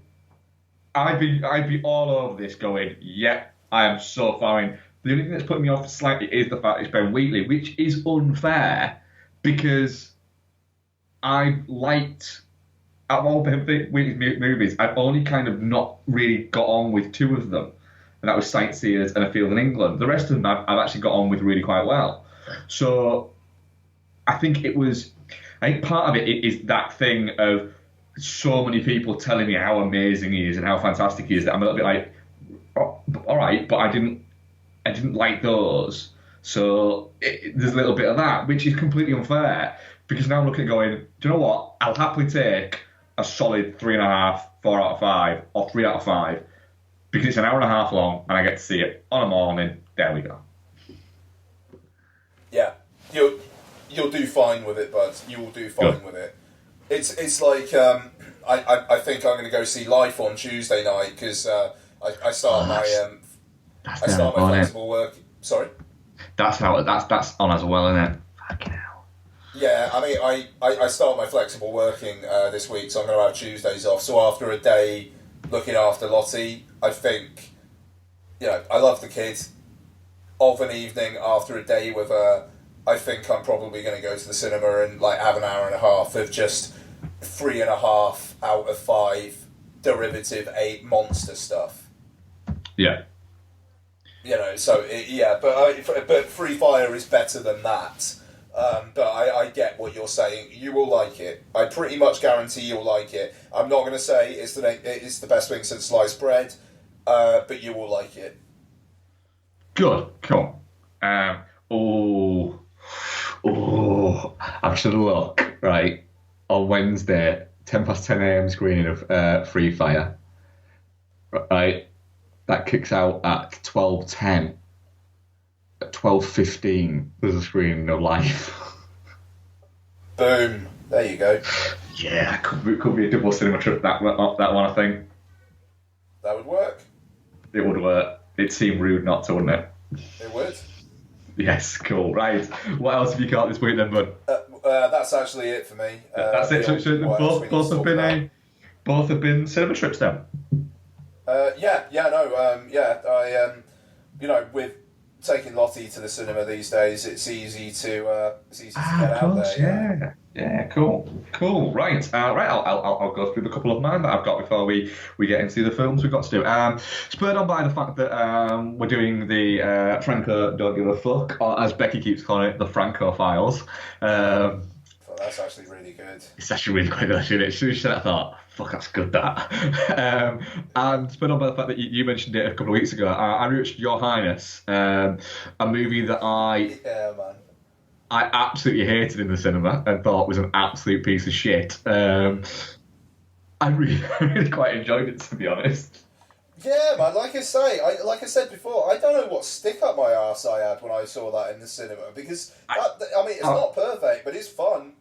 I'd be all over this going, I am so far in. The only thing that's putting me off slightly is the fact it's Ben Wheatley, which is unfair, because I liked, out of all Ben Wheatley's movies, I've only kind of not really got on with two of them, and that was Sightseers and A Field in England. The rest of them I've actually got on with really quite well. So I think part of it is that thing of so many people telling me how amazing he is and how fantastic he is that I'm a little bit like, oh, all right, but I didn't like those. So there's a little bit of that, which is completely unfair, because now I'm looking at going, do you know what? I'll happily take a solid 3.5, 4 out of 5, or 3 out of 5, because it's an hour and a half long and I get to see it on a morning. There we go. Yeah, you'll do fine with it, bud. You will do fine with it. It's like I think I'm going to go see Life on Tuesday night, because I start my flexible work. Sorry. That's on as well, isn't it? Fucking hell. Yeah, I mean, I start my flexible working this week, so I'm going to have Tuesdays off. So after a day looking after Lottie, I think, I love the kid. Of an evening after a day with her, I think I'm probably going to go to the cinema and have an hour and a half of just 3.5 out of 5 derivative 8 monster stuff. Yeah. You know, so but Free Fire is better than that. But I get what you're saying. You will like it. I pretty much guarantee you'll like it. I'm not going to say it's the best thing since sliced bread, but you will like it. Good, cool. I've just had a look, right, on Wednesday, 10 past 10 a.m. screening of Free Fire, right, that kicks out at 12:10. At 12:15, there's a screening of Life. Boom. There you go. Yeah, could be a double cinema trip, that one, I think. That would work. It would work. It'd seem rude not to, wouldn't it? It would. Yes, cool. Right. What else have you got this week then, bud? That's actually it for me. That's it. So both have been cinema trips then. With taking Lottie to the cinema these days, it's easy to get out there. Yeah, cool. Right. I'll go through the couple of mine that I've got before we get into the films we've got to do. Spurred on by the fact that we're doing the Franco Don't Give a Fuck, or as Becky keeps calling it, the Franco Files. That's actually really good. It's actually really quite good, actually. As soon as you said it, I thought, fuck, that's good, that. And spurred on by the fact that you mentioned it a couple of weeks ago, I rewatched Your Highness, a movie that Yeah, man. I absolutely hated in the cinema and thought was an absolute piece of shit. I really quite enjoyed it, to be honest. Yeah, man. Like I said before, I don't know what stick up my arse I had when I saw that in the cinema, because it's not perfect, but it's fun.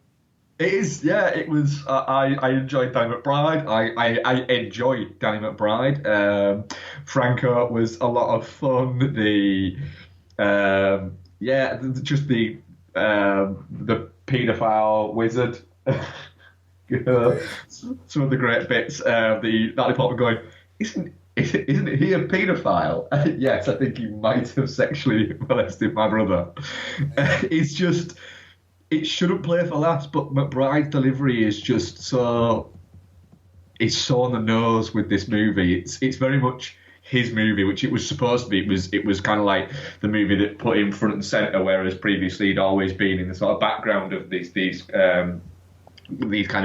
It is, yeah. It was. I enjoyed Danny McBride. I enjoyed Danny McBride. Franco was a lot of fun. Just the paedophile wizard. Some of the great bits. The Natalie Portman going, isn't he a paedophile? Yes, I think he might have sexually molested my brother. It's just, it shouldn't play for laughs, but McBride's delivery is just so, it's so on the nose with this movie. It's very much his movie, which it was supposed to be. It was kind of like the movie that put him front and centre, whereas previously he'd always been in the sort of background of these kind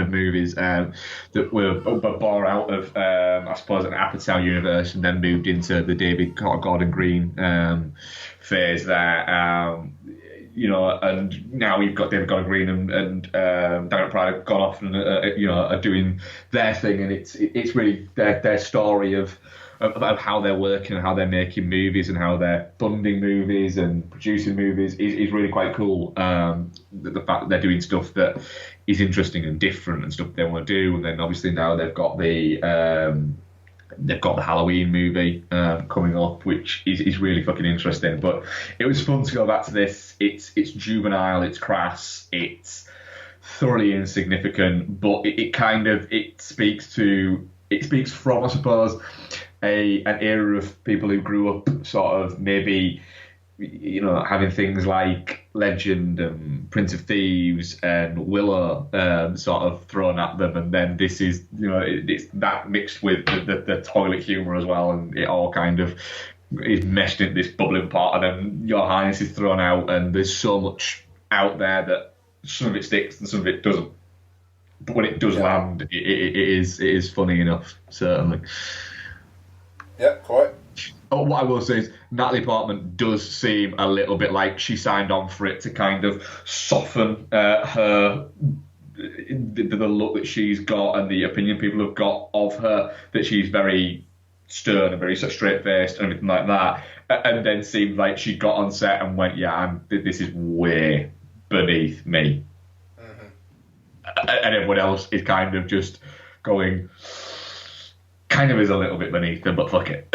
of movies that were born out of, I suppose, an Apatow universe, and then moved into the David Gordon Green phase there. And now we've got David Gordon Green and Danny McBride have gone off and are doing their thing, and it's really their story of how they're working and how they're making movies and how they're funding movies and producing movies is really quite cool. The fact that they're doing stuff that is interesting and different and stuff they want to do, and then obviously now they've got the Halloween movie coming up, which is really fucking interesting. But it was fun to go back to this. It's juvenile, it's crass, it's thoroughly insignificant, but it speaks from, I suppose, an era of people who grew up sort of maybe, having things like Legend and Prince of Thieves and Willow sort of thrown at them, and then this is, it's that mixed with the toilet humour as well, and it all kind of is meshed into this bubbling pot, and then Your Highness is thrown out, and there's so much out there that some of it sticks and some of it doesn't. But when it does land, it is funny enough, certainly. Yeah, quite. Oh, what I will say is Natalie Portman does seem a little bit like she signed on for it to kind of soften the look that she's got and the opinion people have got of her, that she's very stern and very straight-faced and everything like that, and then seemed like she got on set and went, this is way beneath me. Mm-hmm. And everyone else is kind of just going, kind of is a little bit beneath them, but fuck it.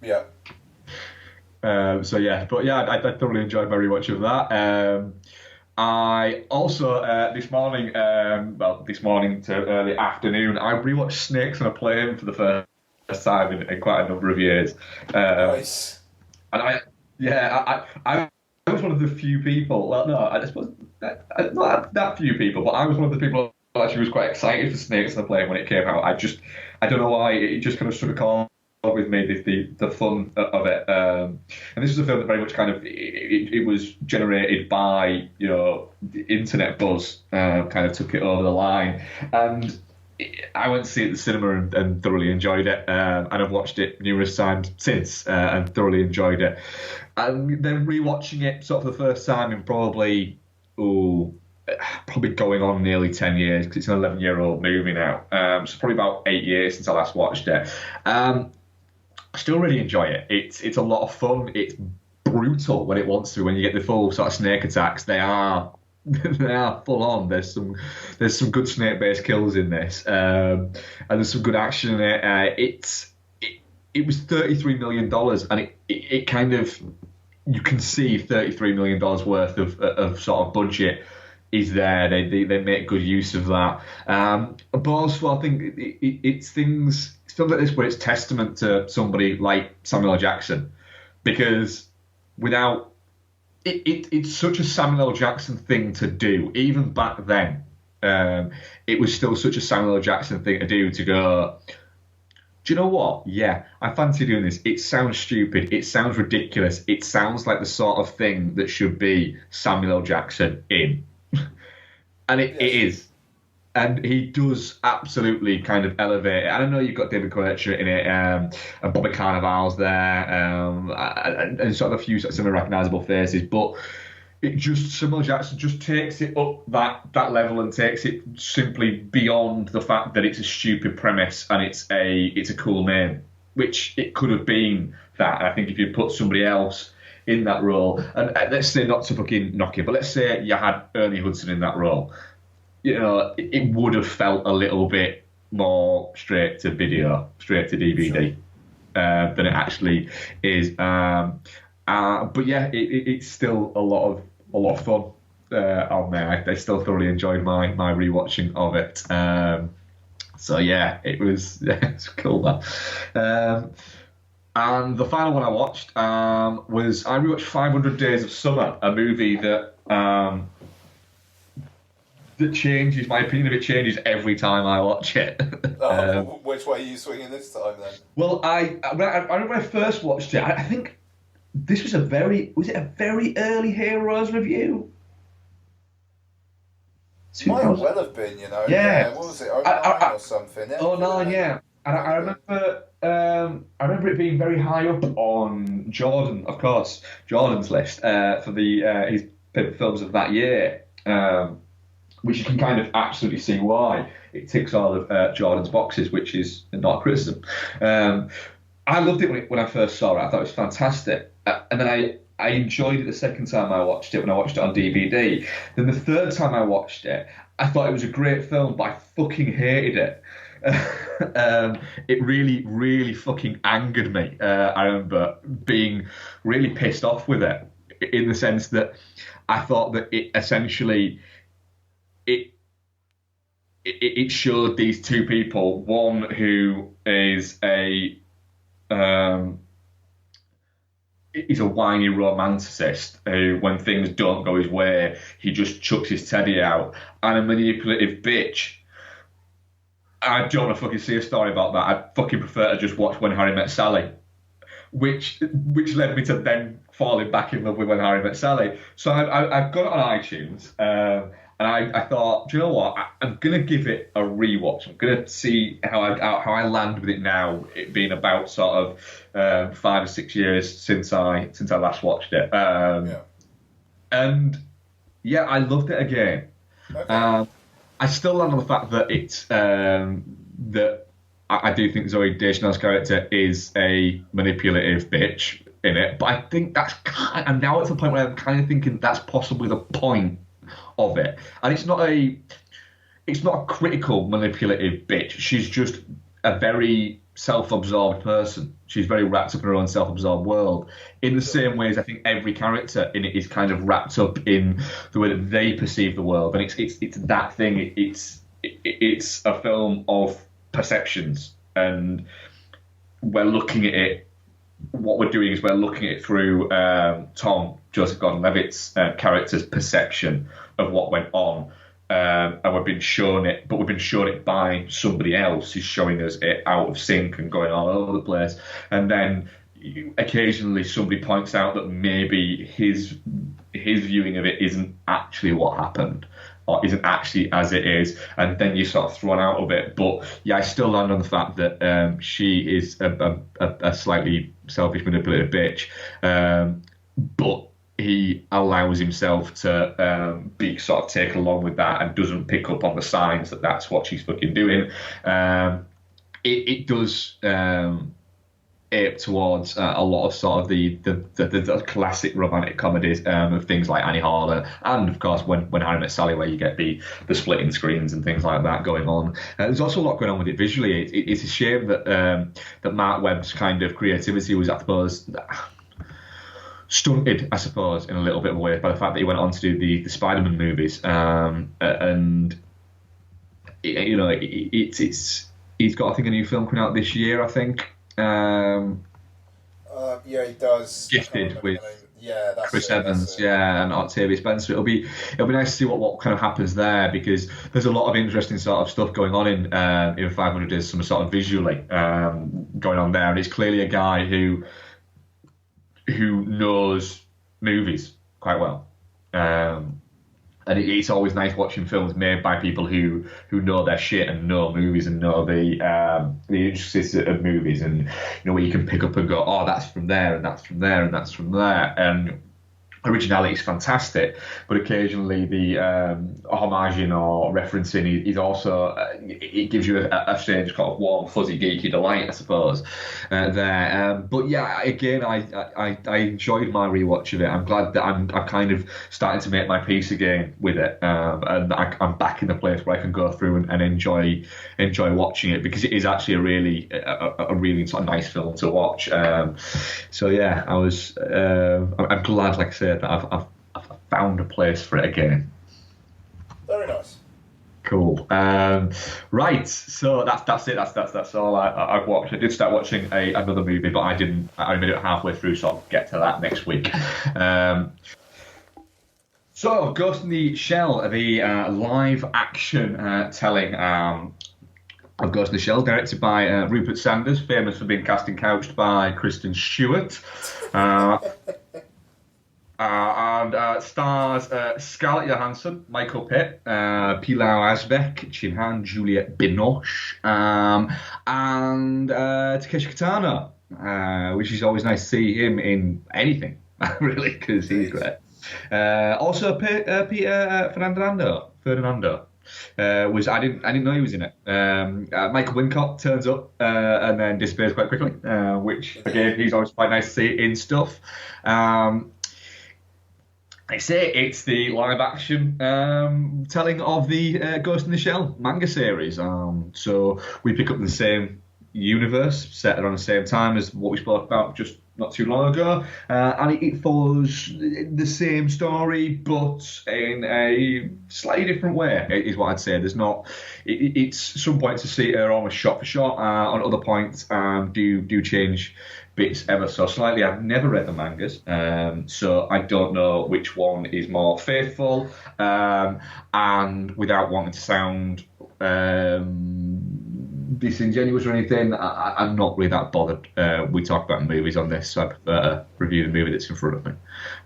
Yeah. I thoroughly enjoyed my rewatch of that. I also this morning to early afternoon, I rewatched Snakes on a Plane for the first time in quite a number of years. Nice. And I was one of the few people. Well, no, I suppose not that few people, but I was one of the people who actually was quite excited for Snakes on a Plane when it came out. I don't know why, it just kind of struck a chord with me, the fun of it. And this was a film that very much kind of it was generated by the internet buzz, kind of took it over the line, and I went to see it at the cinema and thoroughly enjoyed it, and I've watched it numerous times since and thoroughly enjoyed it. And then rewatching it sort of for the first time in probably going on nearly 10 years, because it's an 11-year-old movie now. So probably about 8 years since I last watched it. I still really enjoy it. It's a lot of fun. It's brutal when it wants to. When you get the full sort of snake attacks, they are full on. There's some good snake-based kills in this, and there's some good action in it. It was $33 million, and it kind of, you can see $33 million worth of sort of budget is there. They make good use of that. But also I think it's things like this where it's testament to somebody like Samuel L. Jackson, because without it's such a Samuel L. Jackson thing to do. Even back then, it was still such a Samuel L. Jackson thing to do, to go, do you know what? Yeah, I fancy doing this. It sounds stupid. It sounds ridiculous. It sounds like the sort of thing that should be Samuel L. Jackson in. And it is. And he does absolutely kind of elevate it. And I know you've got David Koretzker in it, and Bobby Cannavale's there, and sort of a few sort of recognisable faces, but Samuel Jackson just takes it up that level and takes it simply beyond the fact that it's a stupid premise and it's a cool name, which it could have been that. And I think if you put somebody else in that role, and let's say, not to fucking knock it, but let's say you had Ernie Hudson in that role, it would have felt a little bit more straight to video, straight to DVD, than it actually is. But yeah, it's still a lot of fun on there. I still thoroughly enjoyed my rewatching of it. So yeah, it's cool, that. And the final one I watched was, I rewatched 500 Days of Summer, a movie that changes, my opinion of it changes every time I watch it. Which way are you swinging this time then? Well, I remember when I first watched it, I think this was a very early Heroes review? Might well have been, Yeah. What was it, 09 or something? 09, yeah. And I remember it being very high up on Jordan's list for his films of that year, which you can kind of absolutely see why. It ticks all of Jordan's boxes, which is not a criticism. I loved it when I first saw it. I thought it was fantastic. And then I enjoyed it the second time I watched it, when I watched it on DVD. Then the third time I watched it, I thought it was a great film, but I fucking hated it. It really, really fucking angered me. I remember being really pissed off with it, in the sense that I thought that it essentially it showed these two people, one who is he's a whiny romanticist who, when things don't go his way, he just chucks his teddy out, and a manipulative bitch. I don't want to fucking see a story about that. I'd fucking prefer to just watch When Harry Met Sally, which led me to then falling back in love with When Harry Met Sally. So I've got it on iTunes, and I thought, do you know what? I'm gonna give it a rewatch. I'm gonna see how I land with it now. It being about sort of 5 or 6 years since I last watched it. And yeah, I loved it again. Okay. I still land on the fact that it's that I do think Zooey Deschanel's character is a manipulative bitch in it, but I think that's and now it's the point where I'm kind of thinking that's possibly the point of it, and it's not a critical manipulative bitch. She's just a very self-absorbed person. She's very wrapped up in her own self-absorbed world, in the same way as I think every character in it is kind of wrapped up in the way that they perceive the world. And it's that thing. It's a film of perceptions, and we're looking at it. What we're doing is we're looking at it through Joseph Gordon-Levitt's character's perception of what went on. And we've been shown it, but we've been shown it by somebody else who's showing us it out of sync and going all over the place. And then occasionally somebody points out that maybe his viewing of it isn't actually what happened, or isn't actually as it is, and then you're sort of thrown out of it. But yeah, I still land on the fact that she is a slightly selfish, manipulative bitch, but he allows himself to be sort of taken along with that and doesn't pick up on the signs that that's what she's fucking doing. It does ape towards a lot of sort of the classic romantic comedies of things like Annie Hall, and of course when Harry Met Sally, where you get the splitting screens and things like that going on. There's also a lot going on with it visually. It's a shame that that Mark Webb's kind of creativity was, I suppose, stunted, I suppose, in a little bit of a way by the fact that he went on to do the Spider-Man movies, and you know, it's he's got, I think, a new film coming out this year, I think. Yeah, he does. Gifted with that's Chris Evans, and Octavia Spencer. It'll be nice to see what kind of happens there, because there's a lot of interesting sort of stuff going on in 500 Days, some sort of visually going on there, and it's clearly a guy who knows movies quite well. And it's always nice watching films made by people who know their shit and know movies and know the intricacies of movies, and where you can pick up and go, oh, that's from there and that's from there and that's from there. And originality is fantastic, but occasionally the homaging or referencing is also it gives you a strange kind of warm, fuzzy, geeky delight, I suppose. There, but yeah, again, I enjoyed my rewatch of it. I'm glad that I'm kind of starting to make my peace again with it, and I'm back in the place where I can go through and enjoy watching it, because it is actually a really sort of nice film to watch. So yeah, I'm glad, like I said, that I've found a place for it again. Very nice. Cool. Right. So that's it. That's all I've watched. I did start watching another movie, but I only made it halfway through, so I'll get to that next week. So, Ghost in the Shell, the live action telling of Ghost in the Shell, directed by Rupert Sanders, famous for being casting couched by Kristen Stewart. And stars Scarlett Johansson, Michael Pitt, Pilar Asbeck, Chinhan, Juliette Binoche, and Takeshi Kitano, which is always nice to see him in anything, really, because he's great. Also, Peter Fernando. I didn't know he was in it. Michael Wincott turns up and then disappears quite quickly, which again, he's always quite nice to see in stuff. I say it's the live-action telling of the Ghost in the Shell manga series. So we pick up in the same universe, set around the same time as what we spoke about just not too long ago, and it follows the same story, but in a slightly different way, is what I'd say. There's not. It's some points to see are almost shot for shot. On other points, do change bits ever so slightly. I've never read the mangas, so I don't know which one is more faithful. And without wanting to sound disingenuous or anything, I'm not really that bothered. We talk about movies on this, so I prefer to review the movie that's in front of me.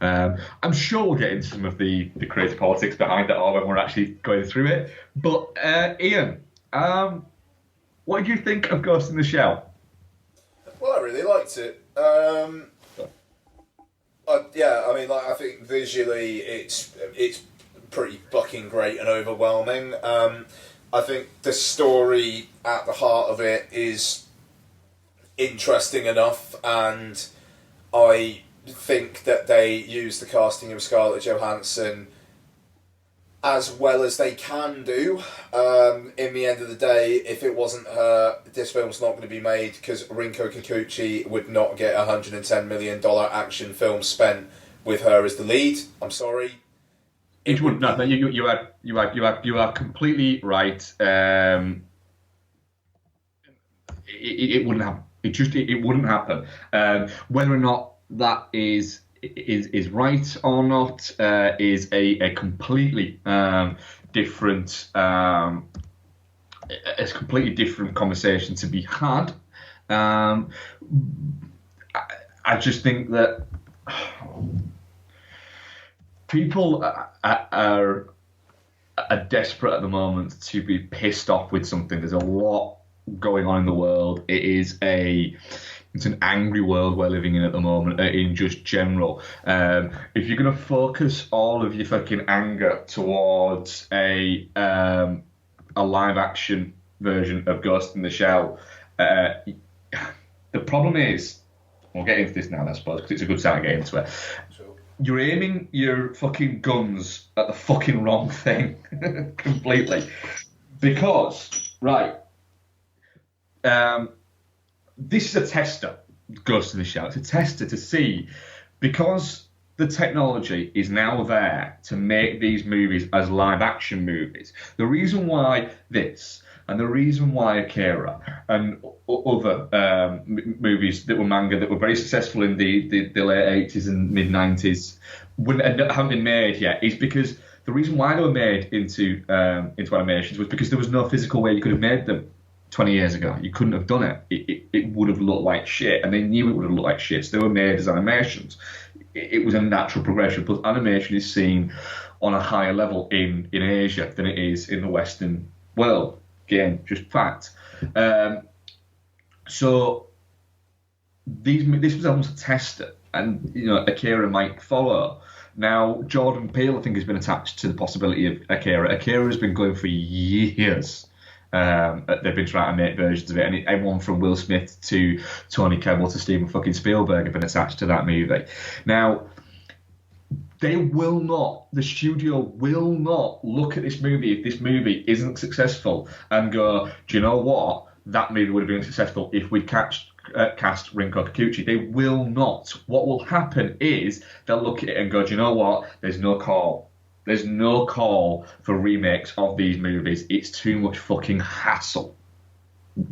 I'm sure we'll get into some of the crazy politics behind it all when we're actually going through it. But Ian, what did you think of Ghost in the Shell? Well, I really liked it. I think visually it's pretty fucking great and overwhelming. I think the story at the heart of it is interesting enough, and I think that they use the casting of Scarlett Johansson as well as they can do. In the end of the day, if it wasn't her, this film's not going to be made, because Rinko Kikuchi would not get a $110 million action film spent with her as the lead. I'm sorry. It would not. No, you are completely right. It wouldn't happen. It wouldn't happen. Whether or not that is right or not is a completely different. It's a completely different conversation to be had. I just think that people are desperate at the moment to be pissed off with something. There's a lot going on in the world. It's an angry world we're living in at the moment, in just general. If you're going to focus all of your fucking anger towards a live action version of Ghost in the Shell, the problem is, we'll get into this now, I suppose, because it's a good time to get into it. Sure. You're aiming your fucking guns at the fucking wrong thing completely. Because, right, this is a tester, Ghost in the Shell. It's a tester to see, because the technology is now there to make these movies as live action movies. The reason why this, and the reason why Akira and other movies that were manga that were very successful in the late 80s and mid 90s haven't been made yet, is because the reason why they were made into animations was because there was no physical way you could have made them 20 years ago. You couldn't have done it. It would have looked like shit, and they knew it would have looked like shit, so they were made as animations. It was a natural progression. Plus, animation is seen on a higher level in Asia than it is in the Western world. Again, just fact. So this was almost a tester, and Akira might follow. Now, Jordan Peele, I think, has been attached to the possibility of Akira. Akira has been going for years. They've been trying to make versions of it, and everyone from Will Smith to Tony Campbell to Steven fucking Spielberg have been attached to that movie. Now, the studio will not look at this movie if this movie isn't successful and go, do you know what? That movie would have been successful if we'd cast Rinko Kikuchi. They will not. What will happen is they'll look at it and go, do you know what? There's no call. There's no call for remakes of these movies. It's too much fucking hassle.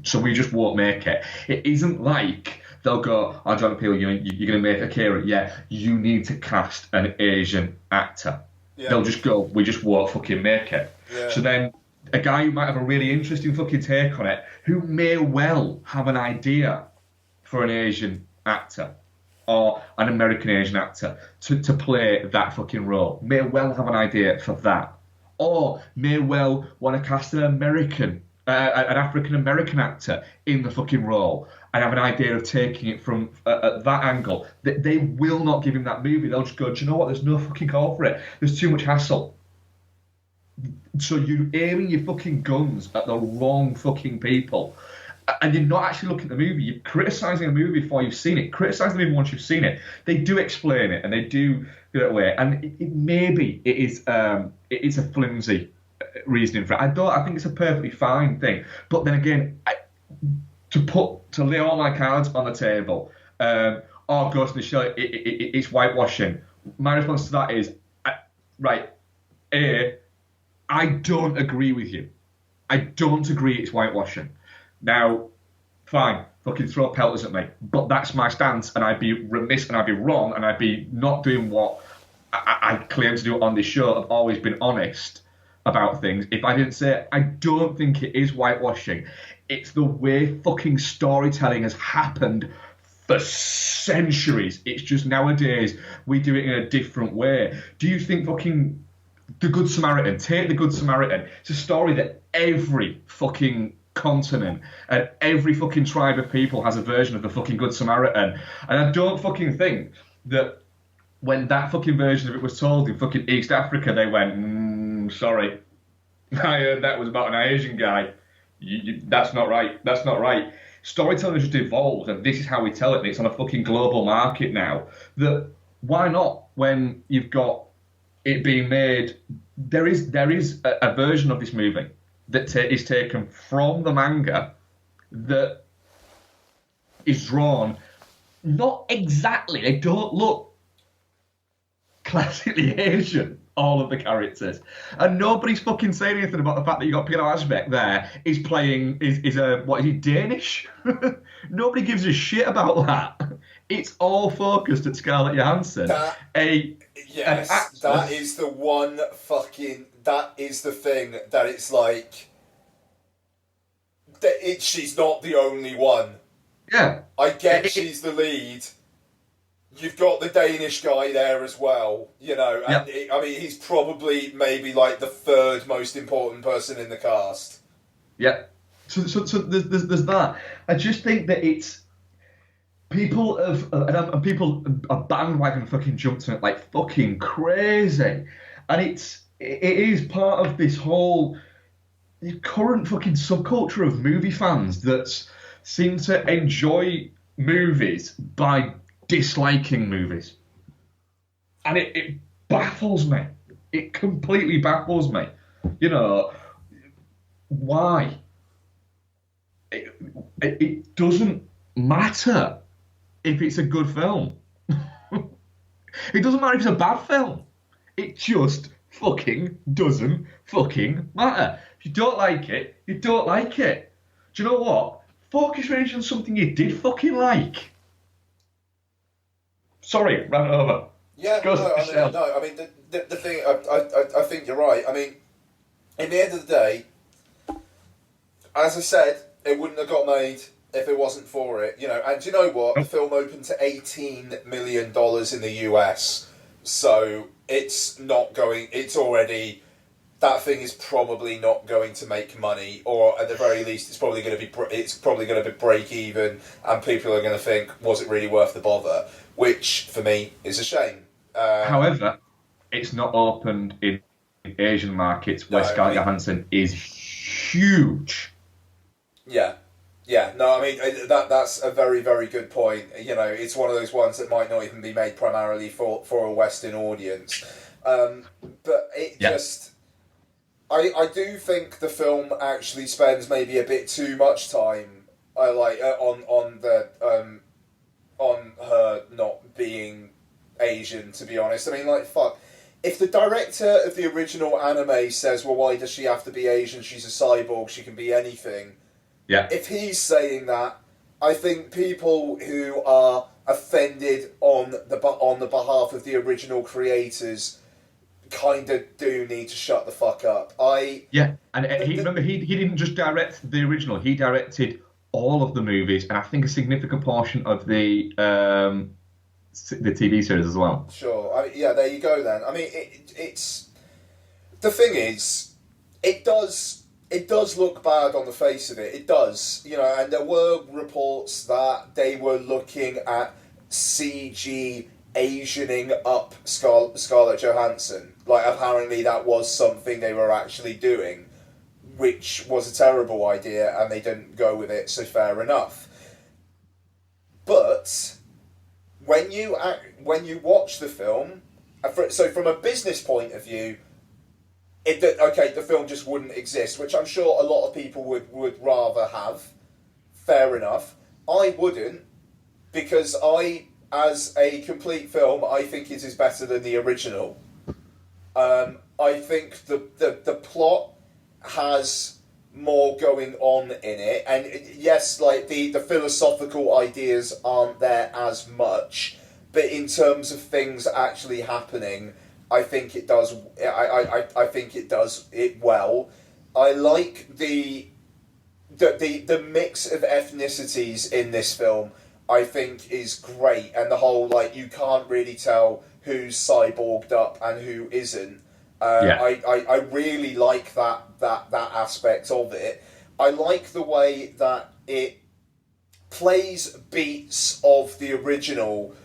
So we just won't make it. It isn't like they'll go, oh, Jordan Peele, you're going to make Akira. Yeah, you need to cast an Asian actor. Yeah. They'll just go, we just won't fucking make it. Yeah. So then a guy who might have a really interesting fucking take on it, who may well have an idea for an Asian actor, or an American Asian actor to play that fucking role, may well have an idea for that, or may well want to cast an African American actor in the fucking role and have an idea of taking it from at that angle. They will not give him that movie. They'll just go, do you know what? There's no fucking call for it. There's too much hassle. So you're aiming your fucking guns at the wrong fucking people. And you're not actually looking at the movie. You're criticising a movie before you've seen it. Criticise the movie once you've seen it. They do explain it, and they do get it away. And maybe it is a flimsy reasoning for it. I think it's a perfectly fine thing. But then again, to lay all my cards on the table, Ghost in the Shell, it's whitewashing. My response to that is, I don't agree with you. I don't agree it's whitewashing. Now, fine, fucking throw pelters at me, but that's my stance, and I'd be remiss and I'd be wrong, and I'd be not doing what I claim to do on this show. I've always been honest about things. If I didn't say it, I don't think it is whitewashing. It's the way fucking storytelling has happened for centuries. It's just nowadays we do it in a different way. Do you think fucking The Good Samaritan, take The Good Samaritan, it's a story that every fucking continent and every fucking tribe of people has a version of the fucking Good Samaritan, and I don't fucking think that when that fucking version of it was told in fucking East Africa they went, sorry, I heard that was about an Asian guy. That's not right. Storytelling has just evolved, and this is how we tell it, and it's on a fucking global market now. That why not, when you've got it being made, there is a version of this movie that is taken from the manga that is drawn not exactly. They don't look classically Asian, all of the characters, and nobody's fucking saying anything about the fact that you got Peter Asbeck there is playing is he Danish? Nobody gives a shit about that. It's all focused at Scarlett Johansson. That is the one fucking. That is the thing that it's like. She's not the only one. Yeah. I get she's the lead, You've got the Danish guy there as well, you know, and Yeah. he's probably maybe like the third most important person in the cast. Yeah. So there's that. I just think that it's people have and people are bandwagon fucking jumped on it like fucking crazy, and it is part of this whole current fucking subculture of movie fans that seem to enjoy movies by disliking movies, and it baffles me. It completely baffles me. You know why? It doesn't matter if it's a good film. It doesn't matter if it's a bad film. It just fucking doesn't fucking matter. If you don't like it, you don't like it. Do you know what? Focus range on something you did fucking like. Sorry, ran it over. Yeah, the thing, I think you're right. I mean, in the end of the day, as I said, it wouldn't have got made if it wasn't for it, you know. And do you know what? The film opened to $18 million in the US, so it's not going. It's already that thing is probably not going to make money, or at the very least, it's probably going to be break even, and people are going to think, was it really worth the bother? Which for me is a shame. However, it's not opened in Asian markets where Scarlett Johansson is huge. Yeah. Yeah, no, I mean that's a very, very good point. You know, it's one of those ones that might not even be made primarily for a Western audience, but just I do think the film actually spends maybe a bit too much time on her not being Asian. To be honest, I mean, like, fuck. If the director of the original anime says, "Well, why does she have to be Asian? She's a cyborg. She can be anything." Yeah. If he's saying that, I think people who are offended on the behalf of the original creators kind of do need to shut the fuck up. He didn't just direct the original; he directed all of the movies, and I think a significant portion of the TV series as well. Sure. There you go then. I mean, it's the thing is, it does look bad on the face of it. It does, you know, and there were reports that they were looking at CG Asianing up Scarlett Johansson. Like, apparently that was something they were actually doing, which was a terrible idea, and they didn't go with it, so fair enough. But when you watch the film, so from a business point of view, the film just wouldn't exist, which I'm sure a lot of people would rather have. Fair enough. I wouldn't, because as a complete film, I think it is better than the original. I think the plot has more going on in it, and yes, like the philosophical ideas aren't there as much, but in terms of things actually happening, I think it does. I think it does it well. I like the mix of ethnicities in this film. I think is great, and the whole, like, you can't really tell who's cyborged up and who isn't. I really like that aspect of it. I like the way that it plays beats of the original,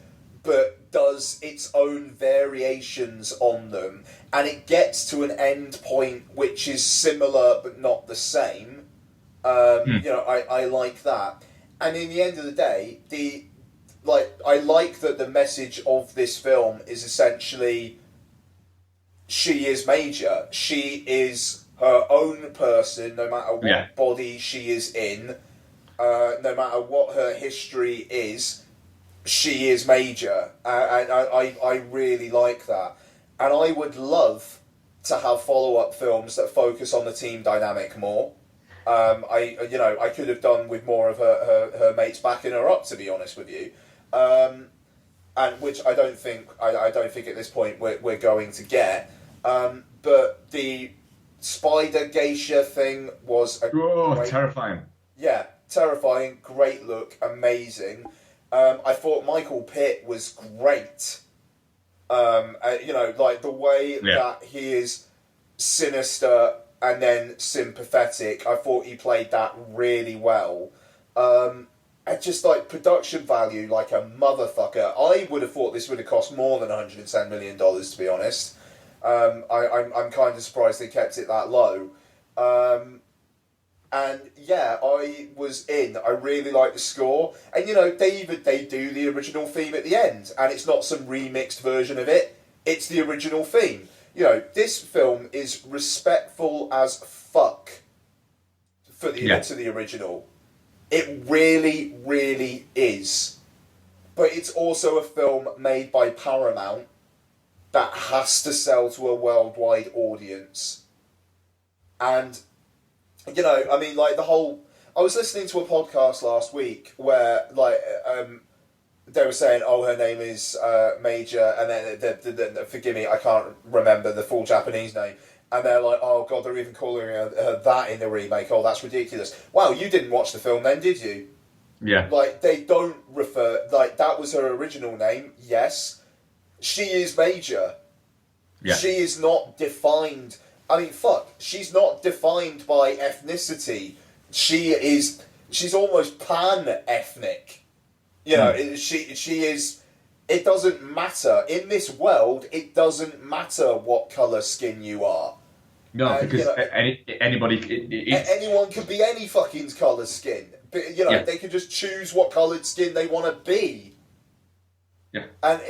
but does its own variations on them, and it gets to an end point which is similar but not the same. You know, I like that, and in the end of the day, I like that the message of this film is essentially, she is Major. She is her own person, no matter what body she is in, no matter what her history is. She is Major, and I really like that. And I would love to have follow-up films that focus on the team dynamic more. I could have done with more of her mates backing her up, to be honest with you, and which I don't think at this point we're going to get. But the spider geisha thing was terrifying. Yeah, terrifying. Great look, amazing. I thought Michael Pitt was great. Like the way that he is sinister and then sympathetic. I thought he played that really well. And just like production value, like a motherfucker. I would have thought this would have cost more than $110 million, to be honest. I'm kind of surprised they kept it that low. And yeah, I was in. I really like the score. And they do the original theme at the end, and it's not some remixed version of it. It's the original theme. This film is respectful as fuck to the original. It really, really is. But it's also a film made by Paramount that has to sell to a worldwide audience. And, the whole... I was listening to a podcast last week where, they were saying, her name is Major, and then, forgive me, I can't remember the full Japanese name. And they're like, oh God, they're even calling her that in the remake. Oh, that's ridiculous. Wow, you didn't watch the film then, did you? Yeah. They don't refer... that was her original name, yes. She is Major. Yeah. She is not defined... she's not defined by ethnicity. She's almost pan-ethnic. She is... It doesn't matter. In this world, it doesn't matter what colour skin you are. No, because anybody... Anyone can be any fucking colour skin. But, they can just choose what coloured skin they want to be. Yeah. And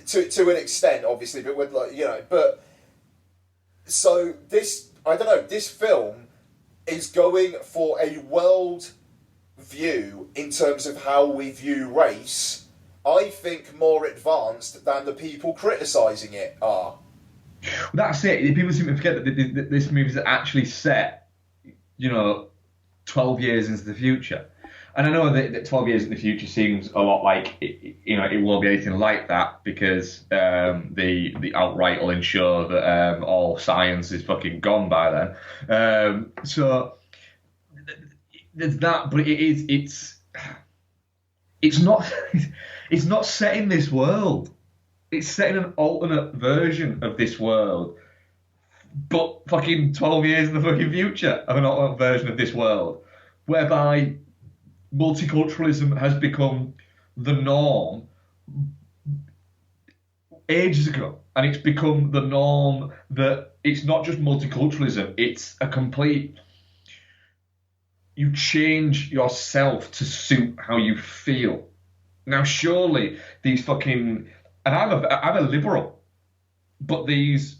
to an extent, obviously, but with but... So this, I don't know, this film is going for a world... view in terms of how we view race, I think more advanced than the people criticising it are. That's it. People seem to forget that this movie's actually set, 12 years into the future. And I know that 12 years in the future seems a lot like, it won't be anything like that because the outright will ensure that all science is fucking gone by then. So... There's that, but it's not it's not set in this world. It's set in an alternate version of this world, but fucking 12 years in the fucking future of an alternate version of this world, whereby multiculturalism has become the norm ages ago, and it's become the norm that it's not just multiculturalism; it's a complete. You change yourself to suit how you feel. Now, surely these fucking... And I'm a liberal. But these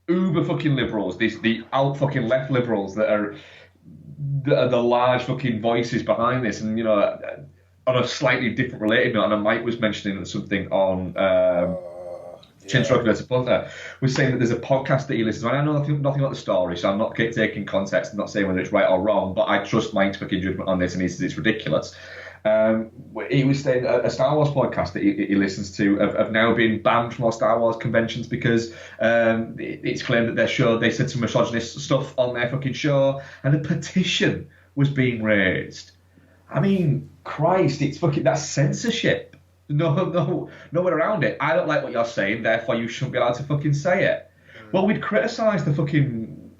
uber fucking liberals, the out fucking left liberals that are the large fucking voices behind this, and, on a slightly different related note, and Mike was mentioning something on... Punter was saying that there's a podcast that he listens to. And I know nothing about the story, so I'm not taking context. I'm not saying whether it's right or wrong, but I trust Mike's fucking judgment on this, and he says it's ridiculous. He was saying a Star Wars podcast that he listens to have now been banned from all Star Wars conventions because it's claimed that their show, they said some misogynist stuff on their fucking show, and a petition was being raised. I mean, Christ, it's fucking... That's censorship. No way around it. I don't like what you're saying, therefore you shouldn't be allowed to fucking say it. Well, we'd criticise the fucking,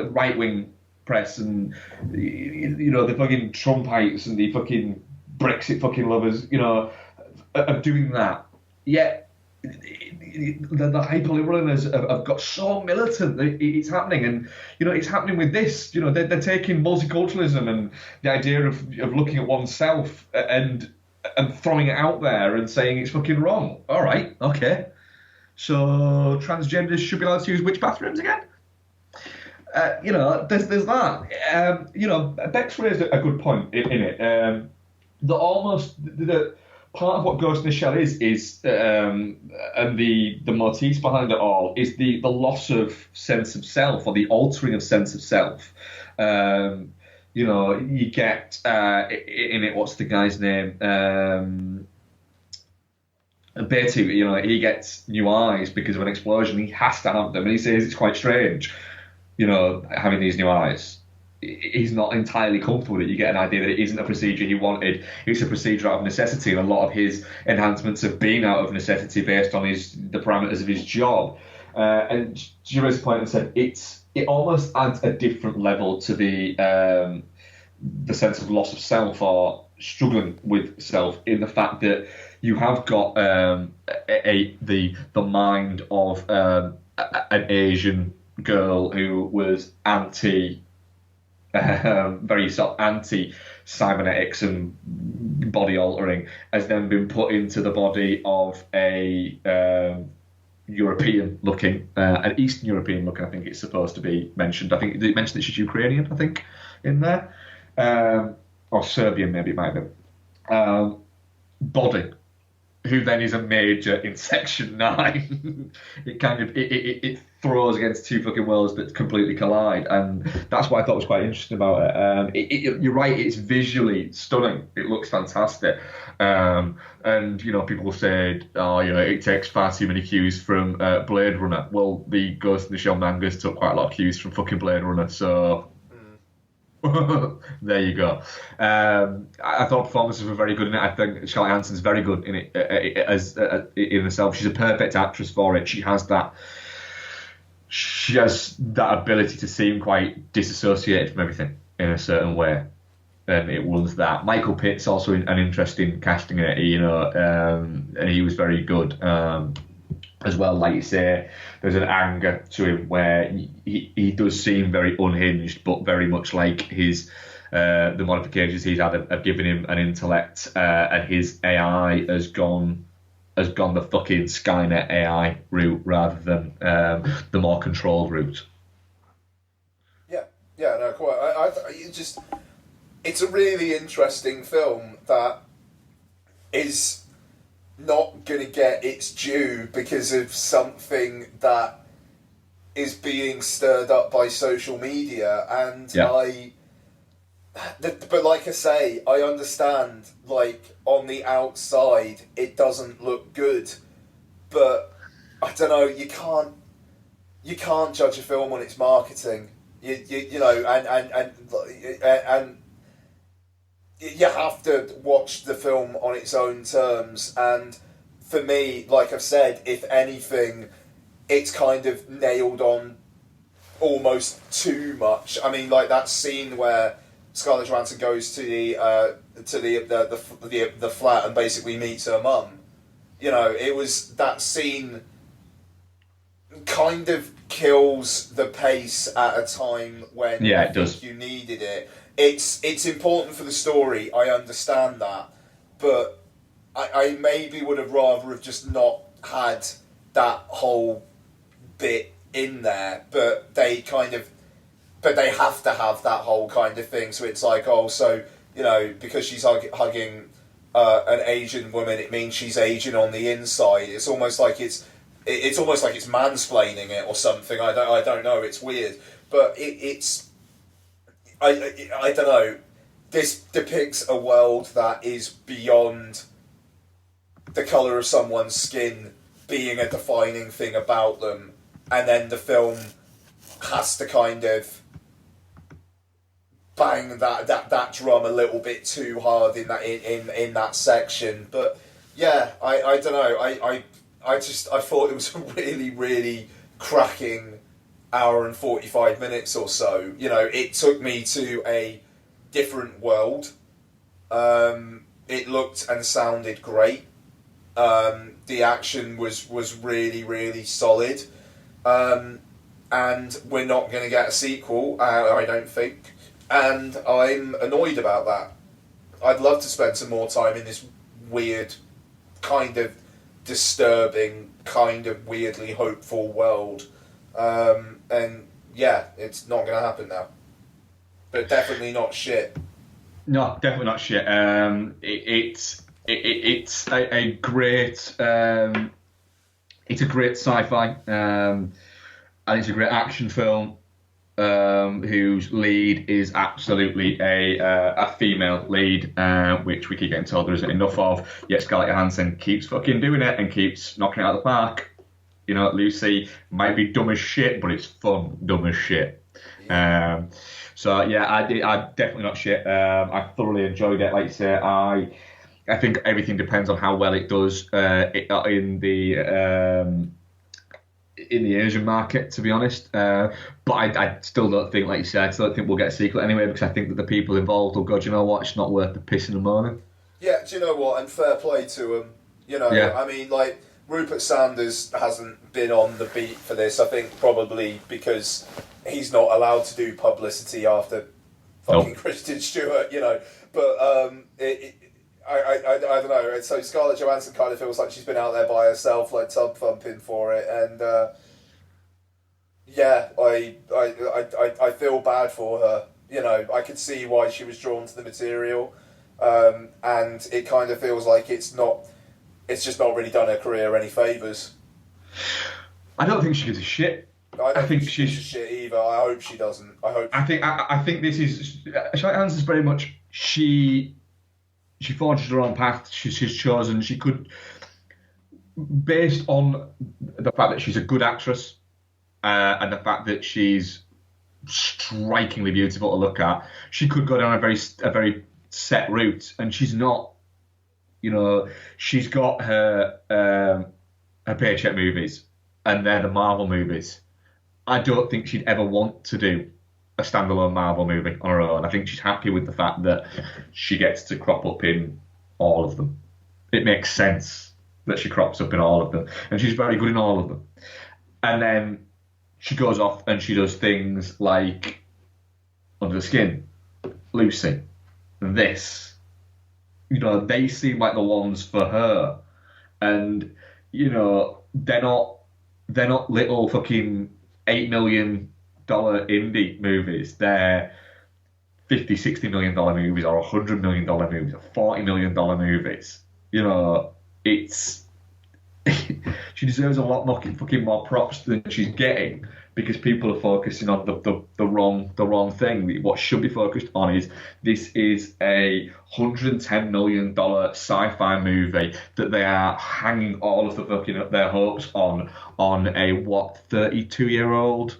right-wing press and, the fucking Trumpites and the fucking Brexit fucking lovers, of doing that. Yet, the hyperliberals have got so militant that it's happening. And, it's happening with this. They're taking multiculturalism and the idea of looking at oneself and throwing it out there and saying it's fucking wrong. All right, okay. So transgenders should be allowed to use which bathrooms again? There's that. Bex raised a good point in it. The part of what Ghost in the Shell is and the motifs behind it all is the loss of sense of self, or the altering of sense of self. You get in it, what's the guy's name? Beatty, he gets new eyes because of an explosion. He has to have them, and he says it's quite strange, having these new eyes. he's not entirely comfortable with it. You get an idea that it isn't a procedure he wanted. It's a procedure out of necessity, and a lot of his enhancements have been out of necessity based on the parameters of his job. And she raised a point and said it almost adds a different level to the sense of loss of self or struggling with self, in the fact that you have got the mind of an Asian girl who was very sort of anti-cybernetics and body altering, has then been put into the body of a European looking, an Eastern European looking, I think it's supposed to be mentioned. I think they mentioned that she's Ukrainian, I think, in there. Or Serbian, maybe it might have been. Body, who then is a major in Section 9. it throws against two fucking worlds that completely collide, and that's what I thought was quite interesting about it. You're right, it's visually stunning. It looks fantastic. And, you know, people said, it takes far too many cues from Blade Runner. Well, the Ghost in the Shell mangas took quite a lot of cues from fucking Blade Runner, so... there you go. I thought performances were very good in it. I think Scarlett Johansson's very good in it in herself. She's a perfect actress for it. She has that ability to seem quite disassociated from everything in a certain way, and it was that. Michael Pitt's also an interesting casting in it, and he was very good. As well, like you say, there's an anger to him where he does seem very unhinged, but very much like the modifications he's had have given him an intellect, and his AI has gone the fucking Skynet AI route rather than the more controlled route. Yeah, no, quite. It's a really interesting film that is not going to get its due because of something that is being stirred up by social media, and but like I say, I understand, like, on the outside it doesn't look good, but I don't know, you can't judge a film on its marketing, you know, and you have to watch the film on its own terms, and for me, like I've said, if anything, it's kind of nailed on almost too much. I mean, like that scene where Scarlett Johansson goes to the flat and basically meets her mum. You know, it was that scene kind of kills the pace at a time when it does. You needed it. It's important for the story, I understand that, but I maybe would have rather have just not had that whole bit in there, but they have to have that whole kind of thing, so it's like, oh, so, you know, because she's hugging an Asian woman, it means she's Asian on the inside. It's almost like it's mansplaining it or something. I don't know, it's weird, but it's I don't know. This depicts a world that is beyond the colour of someone's skin being a defining thing about them, and then the film has to kind of bang that drum a little bit too hard in that section. But yeah, I don't know. I thought it was a really, really cracking hour and 45 minutes or so. You know, it took me to a different world. It looked and sounded great. The action was really, really solid. And we're not going to get a sequel, I don't think. And I'm annoyed about that. I'd love to spend some more time in this weird, kind of disturbing, kind of weirdly hopeful world. And yeah, it's not going to happen now. But definitely not shit. No, definitely not shit. It's a great it's a great sci-fi, and it's a great action film, whose lead is absolutely a female lead, which we keep getting told there isn't enough of. Yet Scarlett Johansson keeps fucking doing it and keeps knocking it out of the park. You know, Lucy might be dumb as shit, but it's fun dumb as shit. Yeah. So yeah, I definitely not shit. I thoroughly enjoyed it. Like you say, I think everything depends on how well it does in the Asian market, to be honest. But I still don't think, like you said, I still don't think we'll get a sequel anyway, because I think that the people involved will go, do you know what? It's not worth the pissing and moaning. Yeah, do you know what? And fair play to him. You know, Yeah. I mean, like, Rupert Sanders hasn't been on the beat for this, I think probably because he's not allowed to do publicity after fucking No. Kristen Stewart, you know. But I don't know. So Scarlett Johansson kind of feels like she's been out there by herself, like tub thumping for it, and yeah, I feel bad for her. You know, I could see why she was drawn to the material, and it kind of feels like it's just not really done her career any favours. I don't think she gives a shit. I I don't think think she gives a she's. shit either. I hope she doesn't. I hope. I think this is. Charlotte Hans is very much she forges her own path. She's chosen. She could, based on the fact that she's a good actress, and the fact that she's strikingly beautiful to look at, she could go down a very set route, and she's not. You know, she's got her paycheck movies, and they're the Marvel movies. I don't think she'd ever want to do a standalone Marvel movie on her own. I think she's happy with the fact that she gets to crop up in all of them. It makes sense that she crops up in all of them, and she's very good in all of them. And then she goes off and she does things like Under the Skin, Lucy, this. You know, they seem like the ones for her, and you know they're not little fucking $8 million indie movies. They're 50, $60 million movies, or $100 million movies, or $40 million movies. You know, it's she deserves a lot more fucking more props than she's getting, because people are focusing on the wrong thing. What should be focused on is this is a $110 million sci-fi movie that they are hanging all of the fucking their hopes on a what 32-year-old